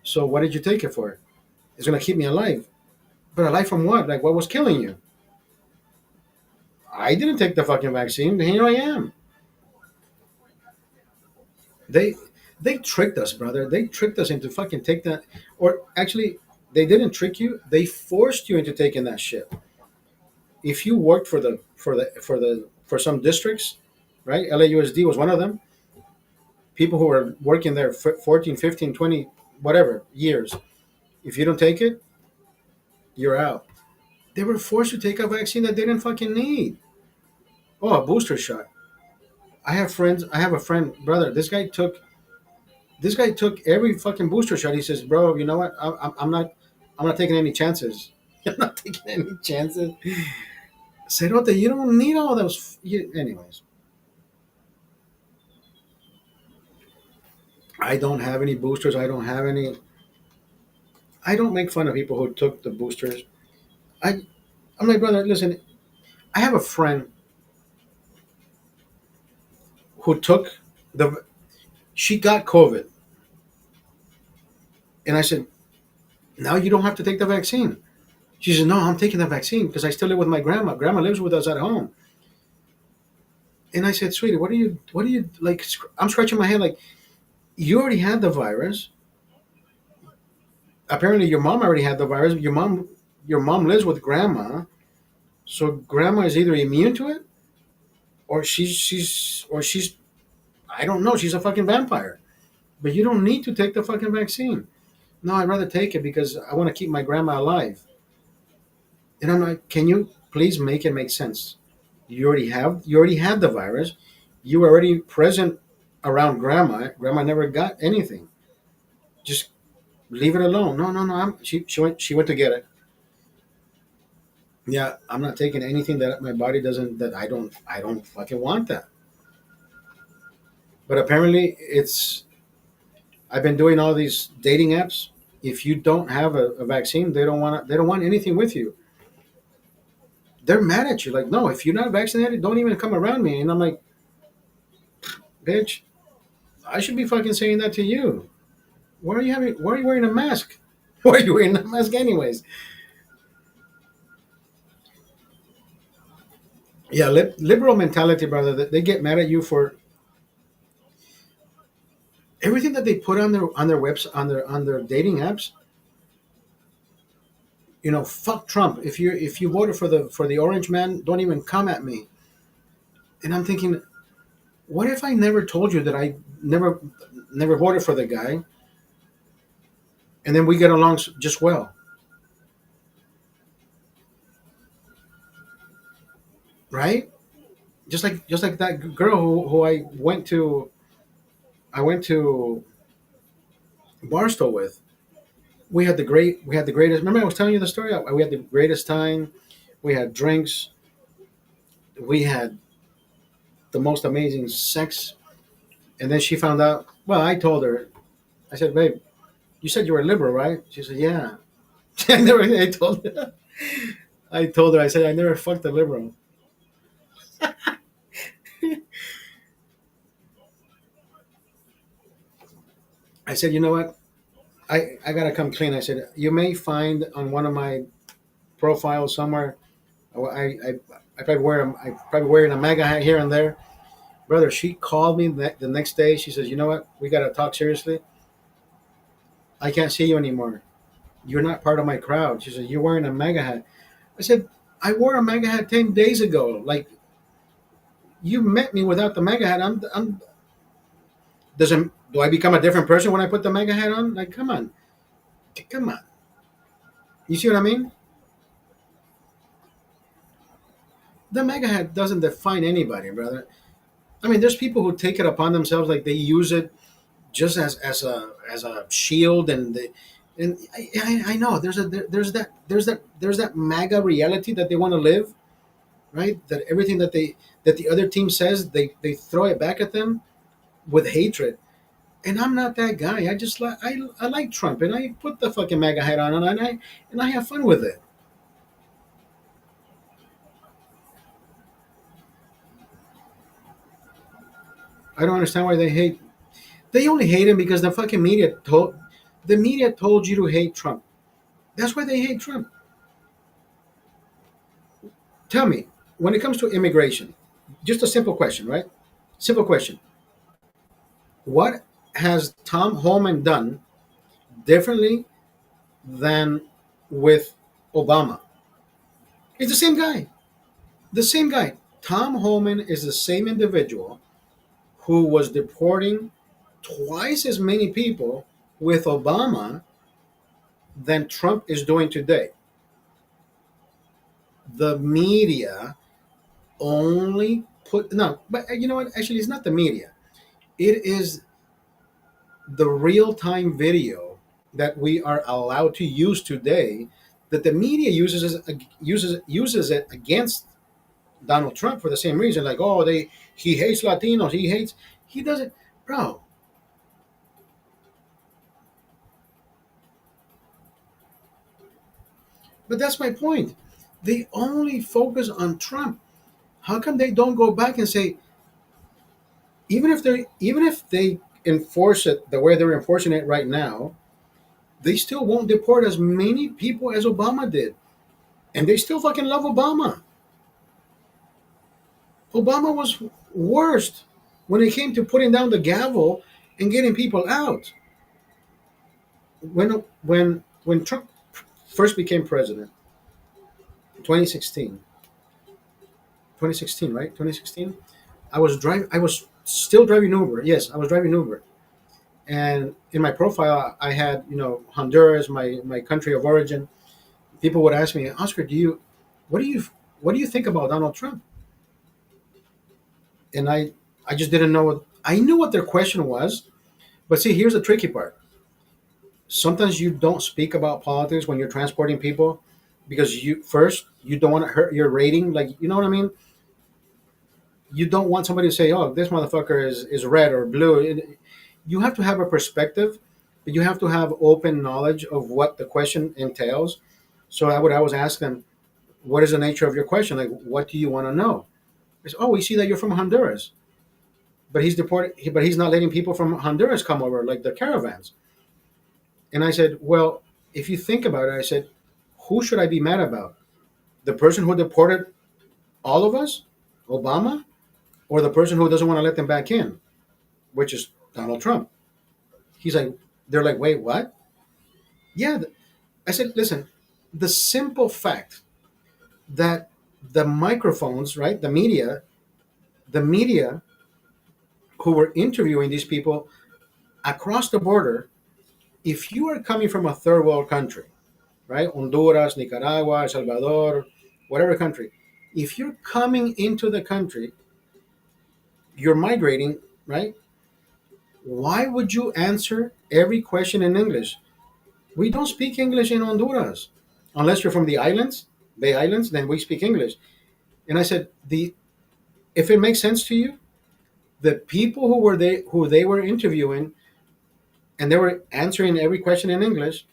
So what did you take it for? It's gonna keep me alive. But alive from what? Like, what was killing you? I didn't take the fucking vaccine. Here I am. They they tricked us, brother. They tricked us into fucking take that. Or actually, they didn't trick you. They forced you into taking that shit. If you worked for some districts, right? LAUSD was one of them. People who were working there for 14, 15, 20, whatever years. If you don't take it, you're out. They were forced to take a vaccine that they didn't fucking need. Oh, a booster shot. I have friends. I have a friend, brother. This guy took every fucking booster shot. He says, "Bro, you know what? I'm not taking any chances. I'm not taking any chances." Cerote, you don't need all those. Anyways, I don't have any boosters. I don't have any. I don't make fun of people who took the boosters. I, I'm like, brother, listen. I have a friend who took the. She got COVID, and I said, "Now you don't have to take the vaccine." She says, "No, I'm taking the vaccine because I still live with my grandma. Grandma lives with us at home." And I said, "Sweetie, what are you like?" I'm scratching my head like, you already had the virus. Apparently, your mom already had the virus. Your mom lives with grandma, so grandma is either immune to it, or she's I don't know. She's a fucking vampire. But you don't need to take the fucking vaccine. No, I'd rather take it because I want to keep my grandma alive. And I'm like, can you please make it make sense? You already had the virus. You were already present around grandma. Grandma never got anything. Just leave it alone. No, no, no. She went to get it. Yeah, I'm not taking anything that my body doesn't that I don't fucking want that. But apparently it's I've been doing all these dating apps. If you don't have a vaccine, they don't want anything with you. they're mad at you. Like, no, if you're not vaccinated, don't even come around me. And I'm like, bitch, I should be fucking saying that to you. Why are you wearing a mask? Why are you wearing a mask anyways? Yeah, liberal mentality, brother. That they get mad at you for everything that they put on their webs on their dating apps. You know, fuck Trump. If you voted for the orange man, don't even come at me. And I'm thinking, what if I never told you that I never voted for the guy, and then we get along just well, right? Just like that girl who I went to Barstow with. We had the greatest. Remember I was telling you the story. We had the greatest time. We had drinks. We had the most amazing sex. And then she found out. Well, I told her. I said, "Babe, you said you were liberal, right?" She said, "Yeah." I never. I told her. I told her. I said, "I never fucked a liberal." I said, "You know what? I gotta come clean." I said, "You may find on one of my profiles somewhere. I probably I probably wearing a mega hat here and there, brother." She called me the next day. She says, "You know what? We gotta talk seriously. I can't see you anymore. You're not part of my crowd." She said, "You're wearing a mega hat." I said, "I wore a mega hat 10 days ago. Like you met me without the mega hat. I'm doesn't do I become a different person when I put the mega hat on? Like, come on. You see what I mean? The mega hat doesn't define anybody, brother. I mean, there's people who take it upon themselves, like they use it just as a shield, and I know there's that MAGA reality that they want to live, right? That everything that the other team says, they throw it back at them with hatred. And I'm not that guy. I just like I like Trump, and I put the fucking MAGA hat on, and I have fun with it. I don't understand why they hate. They only hate him because the media told you to hate Trump. That's why they hate Trump. Tell me, when it comes to immigration, just a simple question, right? Simple question. What has Tom Homan done differently than with Obama? It's the same guy. The same guy. Tom Homan is the same individual who was deporting twice as many people with Obama than Trump is doing today. The media only put no, but you know what? Actually, it's not the media. It is the real time video that we are allowed to use today that the media uses it against Donald Trump for the same reason. Like, oh, he hates Latinos. He doesn't, bro. But that's my point. They only focus on Trump. How come they don't go back and say, even if they enforce it the way they're enforcing it right now, they still won't deport as many people as Obama did. And they still fucking love Obama. Obama was worst when it came to putting down the gavel and getting people out. When Trump first became president, 2016, 2016, right? 2016. I was still driving Uber. Yes, I was driving Uber. And in my profile, I had, Honduras, my country of origin. People would ask me, Oscar, what do you, what do you think about Donald Trump? And I just didn't know what I knew what their question was. But see, here's the tricky part. Sometimes you don't speak about politics when you're transporting people because you don't want to hurt your rating. Like, you know what I mean? You don't want somebody to say, "Oh, this motherfucker is red or blue." You have to have a perspective, but you have to have open knowledge of what the question entails. So I would always ask them, what is the nature of your question? Like, what do you want to know? I said, oh, we see that you're from Honduras, but he's deported, but he's not letting people from Honduras come over, like the caravans. And I said, well, if you think about it, I said, who should I be mad about? The person who deported all of us, Obama, or the person who doesn't want to let them back in, which is Donald Trump? He's like, they're like, wait, what? Yeah. I said, listen, the simple fact that the microphones, right, the media who were interviewing these people across the border, if you are coming from a third world country, right, Honduras, Nicaragua, El Salvador, whatever country, if you're coming into the country, you're migrating, right? Why would you answer every question in English? We don't speak English in Honduras. Unless you're from the islands, Bay Islands, then we speak English. And I said, if it makes sense to you, the people who they were interviewing and they were answering every question in English,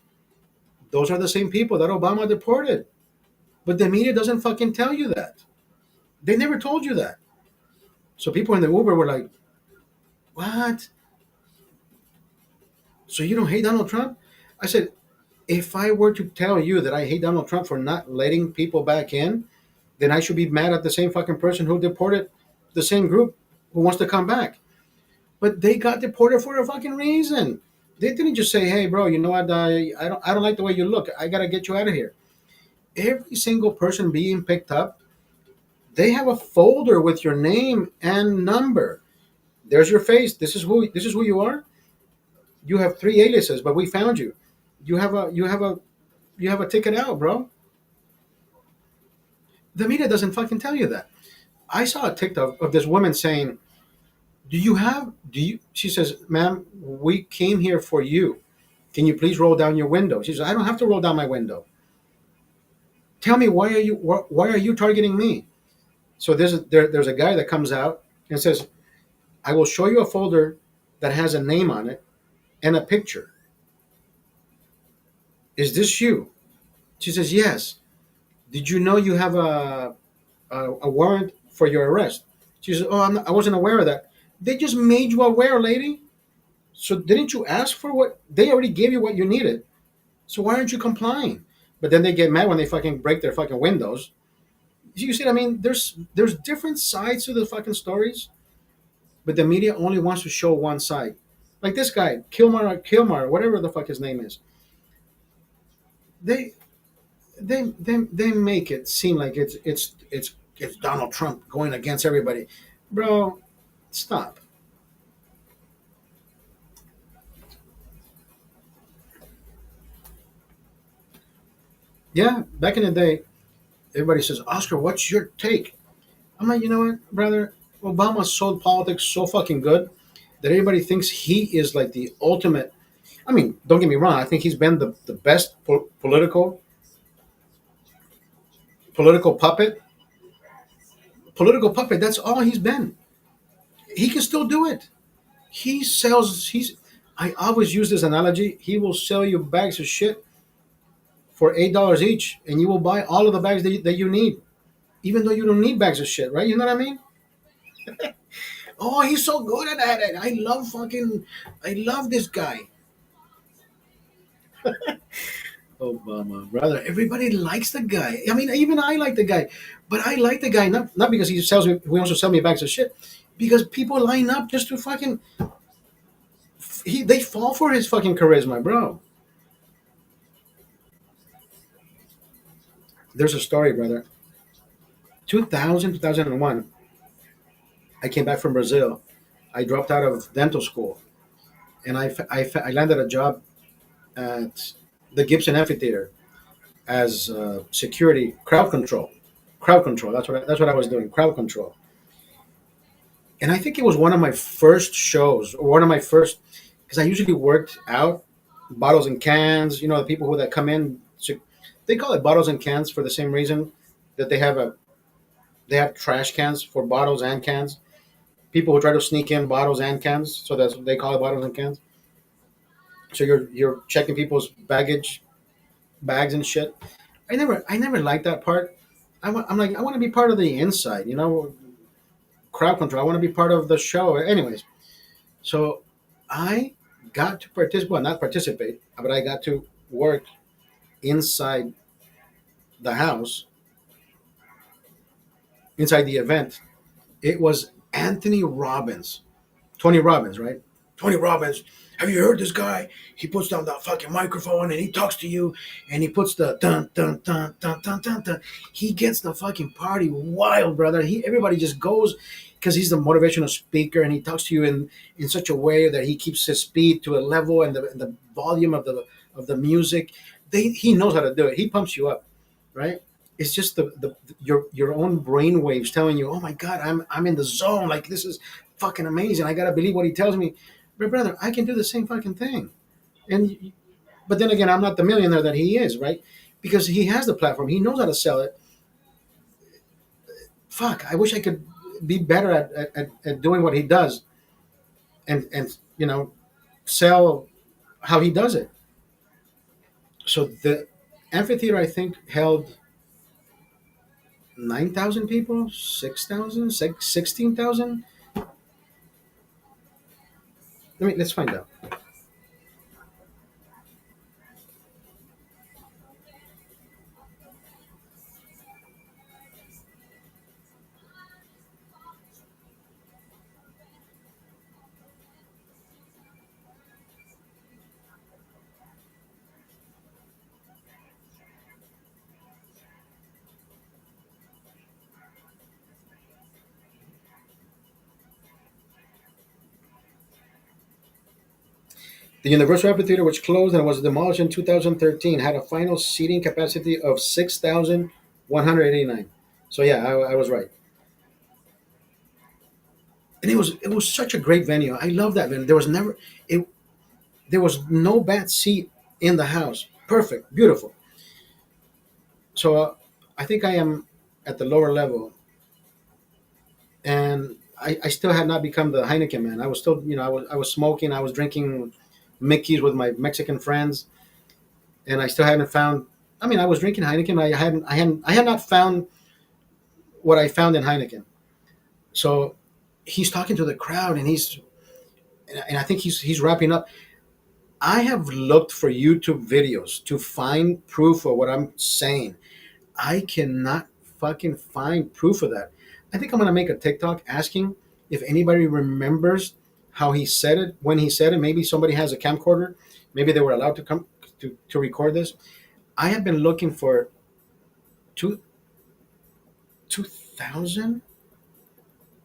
those are the same people that Obama deported. But the media doesn't fucking tell you that. They never told you that. So people in the Uber were like, what? So you don't hate Donald Trump? I said, if I were to tell you that I hate Donald Trump for not letting people back in, then I should be mad at the same fucking person who deported the same group who wants to come back. But they got deported for a fucking reason. They didn't just say, "Hey, bro, you know what? I don't like the way you look. I gotta get you out of here." Every single person being picked up, they have a folder with your name and number. There's your face. This is who you are. You have three aliases, but we found you. You have a ticket out, bro. The media doesn't fucking tell you that. I saw a TikTok of this woman saying, she says, ma'am, we came here for you. Can you please roll down your window? She says, I don't have to roll down my window. Tell me, why are you targeting me? So there's a guy that comes out and says, I will show you a folder that has a name on it and a picture. Is this you? She says, yes. Did you know you have a warrant for your arrest? She says, oh, I wasn't aware of that. They just made you aware, lady. So didn't you ask for what? They already gave you what you needed. So why aren't you complying? But then they get mad when they fucking break their fucking windows. You see what I mean? There's different sides to the fucking stories, but the media only wants to show one side. Like this guy, Kilmar, whatever the fuck his name is. They they make it seem like it's Donald Trump going against everybody. Bro, stop. Yeah, back in the day, everybody says, Oscar, what's your take? I'm like, you know what, brother? Obama sold politics so fucking good that everybody thinks he is like the ultimate. I mean, don't get me wrong. I think he's been the best political puppet. Political puppet. That's all he's been. He can still do it. He sells. I always use this analogy. He will sell you bags of shit for $8 each, and you will buy all of the bags that you need, even though you don't need bags of shit, right? You know what I mean? Oh, he's so good at it. I love this guy. Obama, brother. Everybody likes the guy. I mean, even I like the guy, but I like the guy not because he wants to sell me bags of shit, because people line up just to fucking. They fall for his fucking charisma, bro. There's a story, brother. 2001. I came back from Brazil. I dropped out of dental school, and I landed a job at the Gibson Amphitheater as security crowd control. Crowd control. That's what I was doing. Crowd control. And I think it was one of my first shows, or one of my first, because I usually worked out bottles and cans. You know, the people who that come in, they call it bottles and cans for the same reason that they have trash cans for bottles and cans. People who try to sneak in bottles and cans, so that's what they call it, bottles and cans. So you're checking people's bags and shit. I never liked that part I'm like, I want to be part of the inside, you know, crowd control. I want to be part of the show. Anyways, so I got to participate, well, not participate, but I got to work inside the house, inside the event. It was Anthony Robbins, Tony Robbins, right? Tony Robbins. Have you heard this guy? He puts down that fucking microphone and he talks to you and he puts the dun dun dun dun dun dun dun. He gets the fucking party wild, brother. Everybody just goes because he's the motivational speaker and he talks to you in such a way that he keeps his speed to a level and the volume of the music. He knows how to do it. He pumps you up, right? It's just your own brain waves telling you, oh my god, I'm in the zone. Like this is fucking amazing. I gotta believe what he tells me. But brother, I can do the same fucking thing. And but then again, I'm not the millionaire that he is, right? Because he has the platform. He knows how to sell it. Fuck, I wish I could be better at doing what he does and sell how he does it. So the amphitheater I think held 9,000 people, 6,000, 16,000. Let's find out. The Universal Amphitheater, which closed and was demolished in 2013, had a final seating capacity of 6,189. So yeah, I was right. And it was such a great venue. I love that venue. It there was no bad seat in the house. Perfect, beautiful. So I think I am at the lower level, and I still had not become the Heineken man. I was still, I was smoking. I was drinking Mickey's with my Mexican friends, and I still hadn't found. I mean, I was drinking Heineken. I had not found what I found in Heineken. So he's talking to the crowd, and I think he's wrapping up. I have looked for YouTube videos to find proof of what I'm saying. I cannot fucking find proof of that. I think I'm gonna make a TikTok asking if anybody remembers how he said it when he said it. Maybe somebody has a camcorder. Maybe they were allowed to come to record this. I have been looking for two, 2000,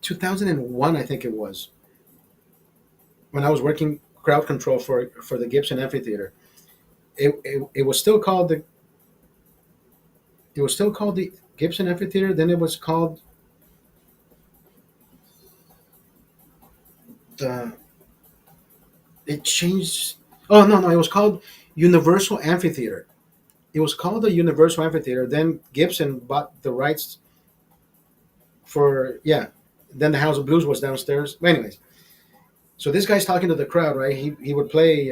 2001, I think it was, when I was working crowd control for the Gibson Amphitheater. It was still called the Gibson Amphitheater. Then it was called the it changed. Oh no, it was called Universal Amphitheater. It was called the Universal Amphitheater. Then Gibson bought the rights for, yeah. Then the House of Blues was downstairs. Anyways, so this guy's talking to the crowd, right? He would play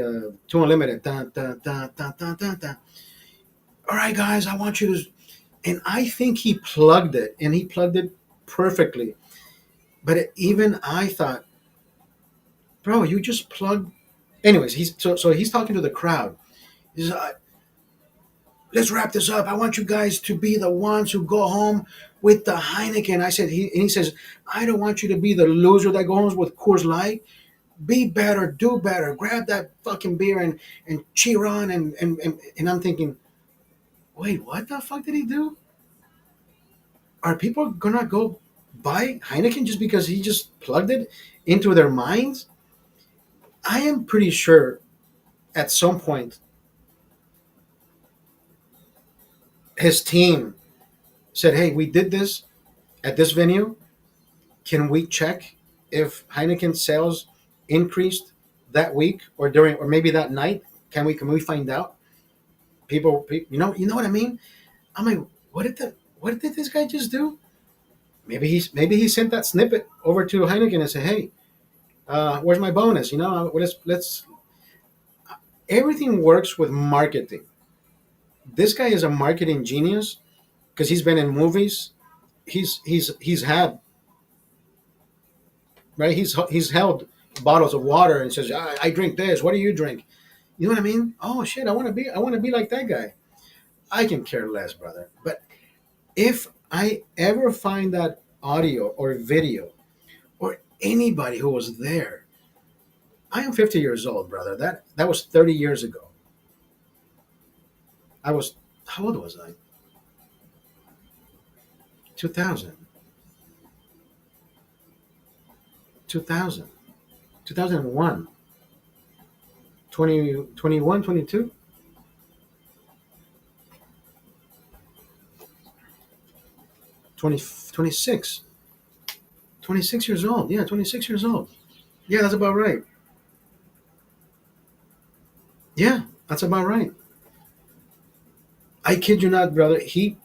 Two Unlimited. Dun, dun, dun, dun, dun, dun, dun. All right, guys, I want you to, and I think he plugged it, and he plugged it perfectly. But even I thought, bro, you just plugged. Anyways, so he's talking to the crowd. He's let's wrap this up. I want you guys to be the ones who go home with the Heineken. He says, I don't want you to be the loser that goes home with Coors Light. Be better, do better. Grab that fucking beer and cheer on. And I'm thinking, wait, what the fuck did he do? Are people gonna go buy Heineken just because he just plugged it into their minds? I am pretty sure at some point his team said, hey, we did this at this venue. Can we check if Heineken sales increased that week or maybe that night? Can we find out? You know what I mean? I'm like, what did this guy just do? Maybe he sent that snippet over to Heineken and said, hey, where's my bonus? Let's. Everything works with marketing. This guy is a marketing genius because he's been in movies. He's had, right. He's held bottles of water and says, I drink this. What do you drink? You know what I mean? Oh shit! I want to be like that guy. I can care less, brother. But if I ever find that audio or video or anybody who was there, I am 50 years old, brother. That was 30 years ago. I was How old was I? 2000, 2000, 2001, 20, 21, 22, 20, 26, 26 years old. Yeah, 26 years old. Yeah, that's about right. Yeah, that's about right. I kid you not, brother. He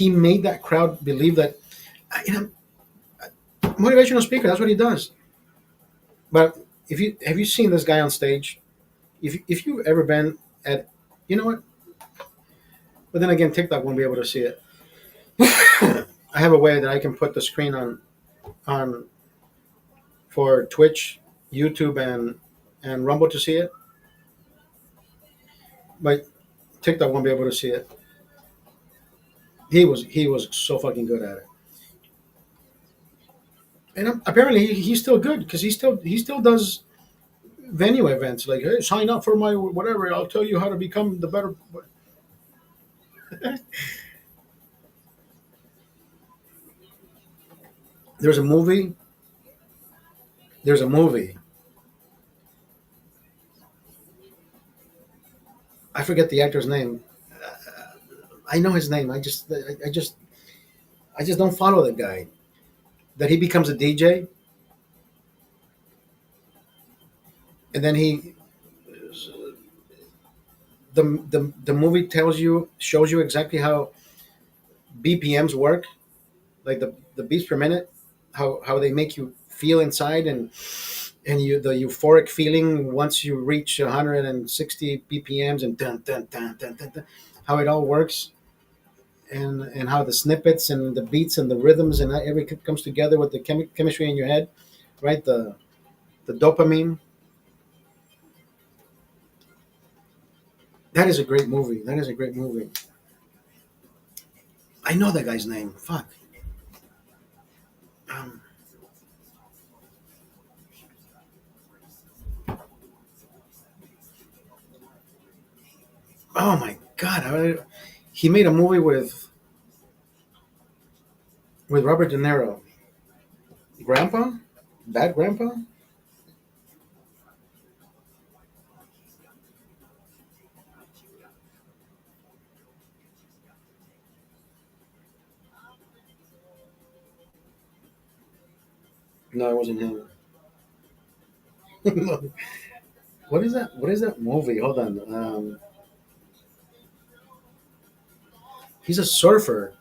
made that crowd believe that. You know, motivational speaker. That's what he does. But if you have you seen this guy on stage? If you've ever been at, you know what? But then again, TikTok won't be able to see it. I have a way that I can put the screen on for Twitch, YouTube, and Rumble to see it, but TikTok won't be able to see it. He was so fucking good at it, and apparently he's still good because he still does venue events like, hey, sign up for my whatever. I'll tell you how to become the better. There's a movie. There's a movie. I forget the actor's name. I know his name. I just don't follow the guy. That he becomes a DJ, and then the movie shows you exactly how BPMs work, like the beats per minute, how they make you feel inside, and the euphoric feeling once you reach 160 BPMs, and dun, dun, dun, dun, dun, dun, how it all works, and how the snippets and the beats and the rhythms and everything comes together with the chemistry in your head, right? The dopamine. That is a great movie. That is a great movie. I know that guy's name. Fuck. Um, oh my god. He made a movie with Robert De Niro. Grandpa? Bad Grandpa? No, it wasn't him. What is that? What is that movie? Hold on. He's a surfer.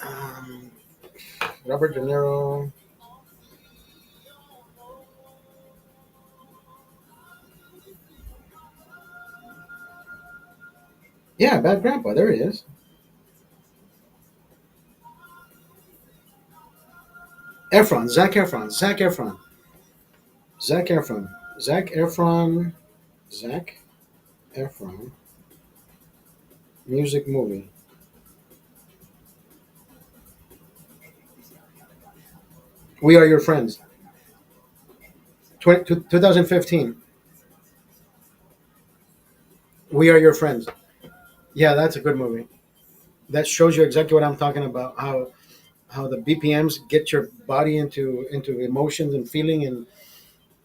Um, Robert De Niro. Yeah, Bad Grandpa. There he is. Efron. Zach Efron. Zach Efron. Zach Efron. Zach Efron. Zach Efron. Music movie. 'We Are Your Friends. 2015. We Are Your Friends. Yeah, that's a good movie. That shows you exactly what I'm talking about. How the BPMs get your body into emotions and feeling,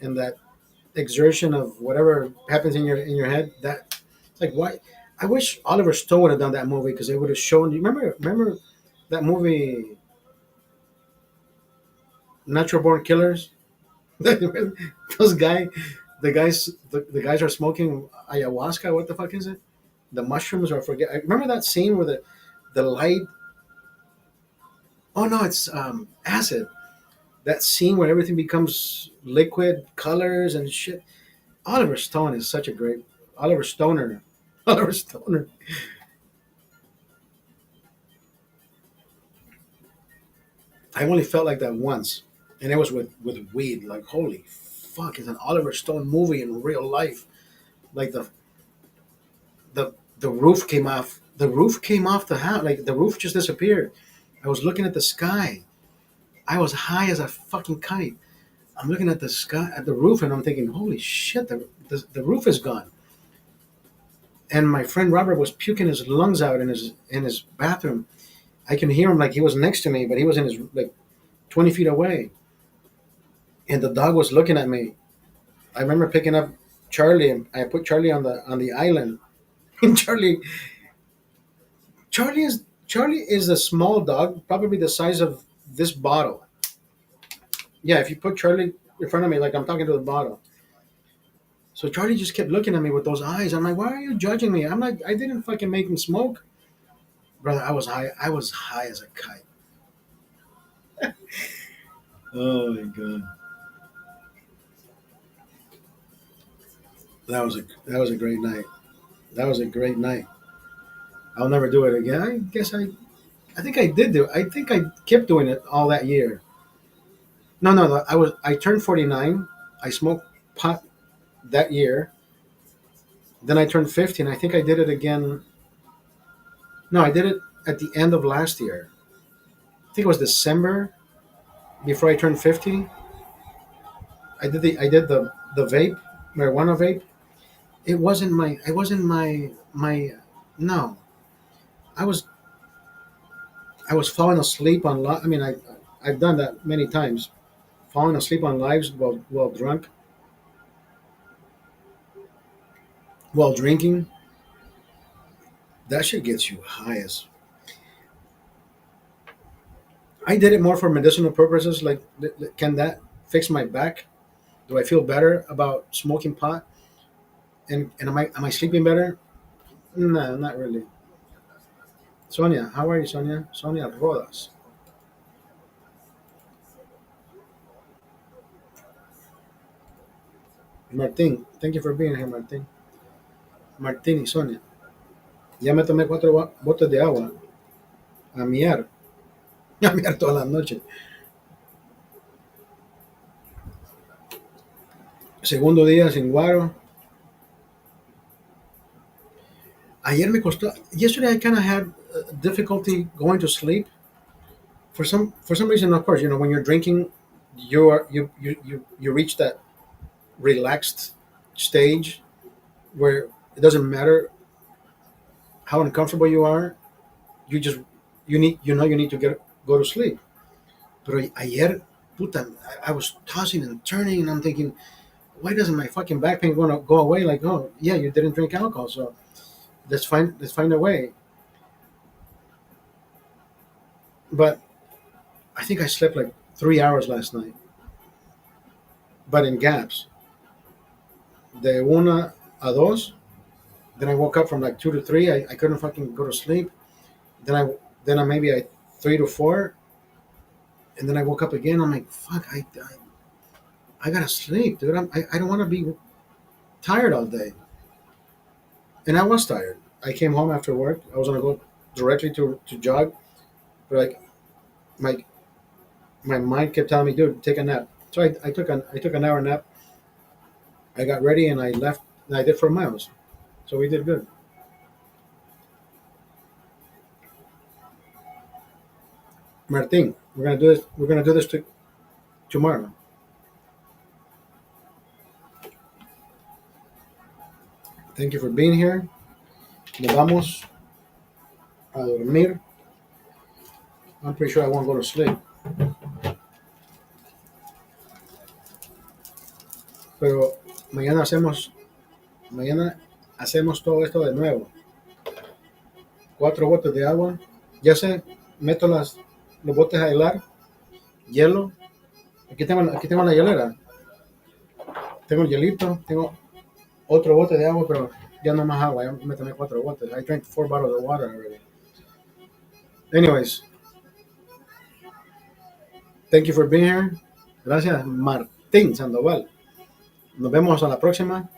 and that exertion of whatever happens in your head. That it's like, why? I wish Oliver Stone would have done that movie because it would have shown. You remember that movie, Natural Born Killers? Those the guys are smoking ayahuasca. What the fuck is it? The mushrooms, or I forget. I remember that scene where the light. Oh no, it's acid. That scene where everything becomes liquid, colors and shit. Oliver Stone is such a great Oliver Stoner. Oliver Stoner. I only felt like that once, and it was with weed. Like holy fuck, it's an Oliver Stone movie in real life. Like the roof came off. The roof came off the house. Like the roof just disappeared. I was looking at the sky. I was high as a fucking kite. I'm looking at the sky, at the roof, and I'm thinking, holy shit, the roof is gone. And my friend Robert was puking his lungs out in his bathroom. I can hear him like he was next to me, but he was in his like 20 feet away. And the dog was looking at me. I remember picking up Charlie, and I put Charlie on the island. And Charlie is a small dog, probably the size of this bottle. Yeah, if you put Charlie in front of me, like I'm talking to the bottle. So Charlie just kept looking at me with those eyes. I'm like, why are you judging me? I'm like, I didn't fucking make him smoke, brother. I was high. I was high as a kite. Oh my god, that was a great night. That was a great night. I'll never do it again. I guess I think I did do. I think I kept doing it all that year. No, no, no. I turned 49. I smoked pot that year. Then I turned 50, and I think I did it again. No, I did it at the end of last year. I think it was December before I turned 50. I did the vape, marijuana vape. It wasn't my no. I was I was falling asleep on I mean I've done that many times. Falling asleep on lives while drunk, while drinking. That shit gets you high as. I did it more for medicinal purposes. Like, can that fix my back? Do I feel better about smoking pot? And am I sleeping better? No, not really. Sonia, how are you, Sonia? Sonia Rodas. Martín, thank you for being here, Martín. Martín y Sonia. Ya me tomé 4 botes de agua. A miar. A miar todas las noches. Segundo día sin guaro. Ayer me costó. Yesterday I kind of had difficulty going to sleep. For some reason, of course, when you're drinking, you reach that relaxed stage where it doesn't matter how uncomfortable you are. You just you need to go to sleep. Pero ayer, puta, I was tossing and turning, and I'm thinking, why doesn't my fucking back pain want to go away? Like, oh yeah, you didn't drink alcohol, so let's find a way. But I think I slept like 3 hours last night, but in gaps. De una a dos. Then I woke up from like 2 to 3. I couldn't fucking go to sleep. Then I maybe I 3 to 4, and then I woke up again. I'm like, fuck, I gotta sleep, dude. I don't want to be tired all day. And I was tired. I came home after work. I was gonna go directly to jog, but like my my mind kept telling me, dude, take a nap. So I took an hour nap. I got ready and I left. And I did 4 miles. So we did good. Martin, we're gonna do this. We're gonna do this tomorrow. Thank you for being here. Nos vamos a dormir. I'm pretty sure I won't go to sleep. Pero mañana hacemos, mañana hacemos todo esto de nuevo. 4 botes de agua. Ya sé, meto los botes a helar, hielo. Aquí tengo la hielera. Tengo el hielito, tengo otro bote de agua, pero ya no más agua. Ya me tomé 4 botes. I drank 4 bottles of water already. Anyways, thank you for being here. Gracias, Martín Sandoval. Nos vemos a la próxima.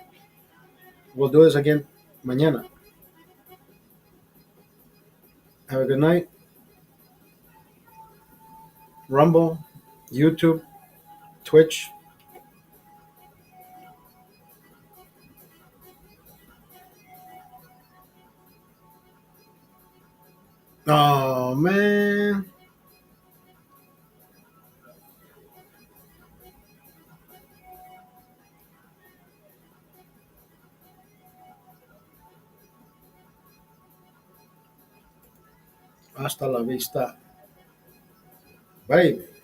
We'll do this again mañana. Have a good night. Rumble, YouTube, Twitch. Oh man. Hasta la vista, baby.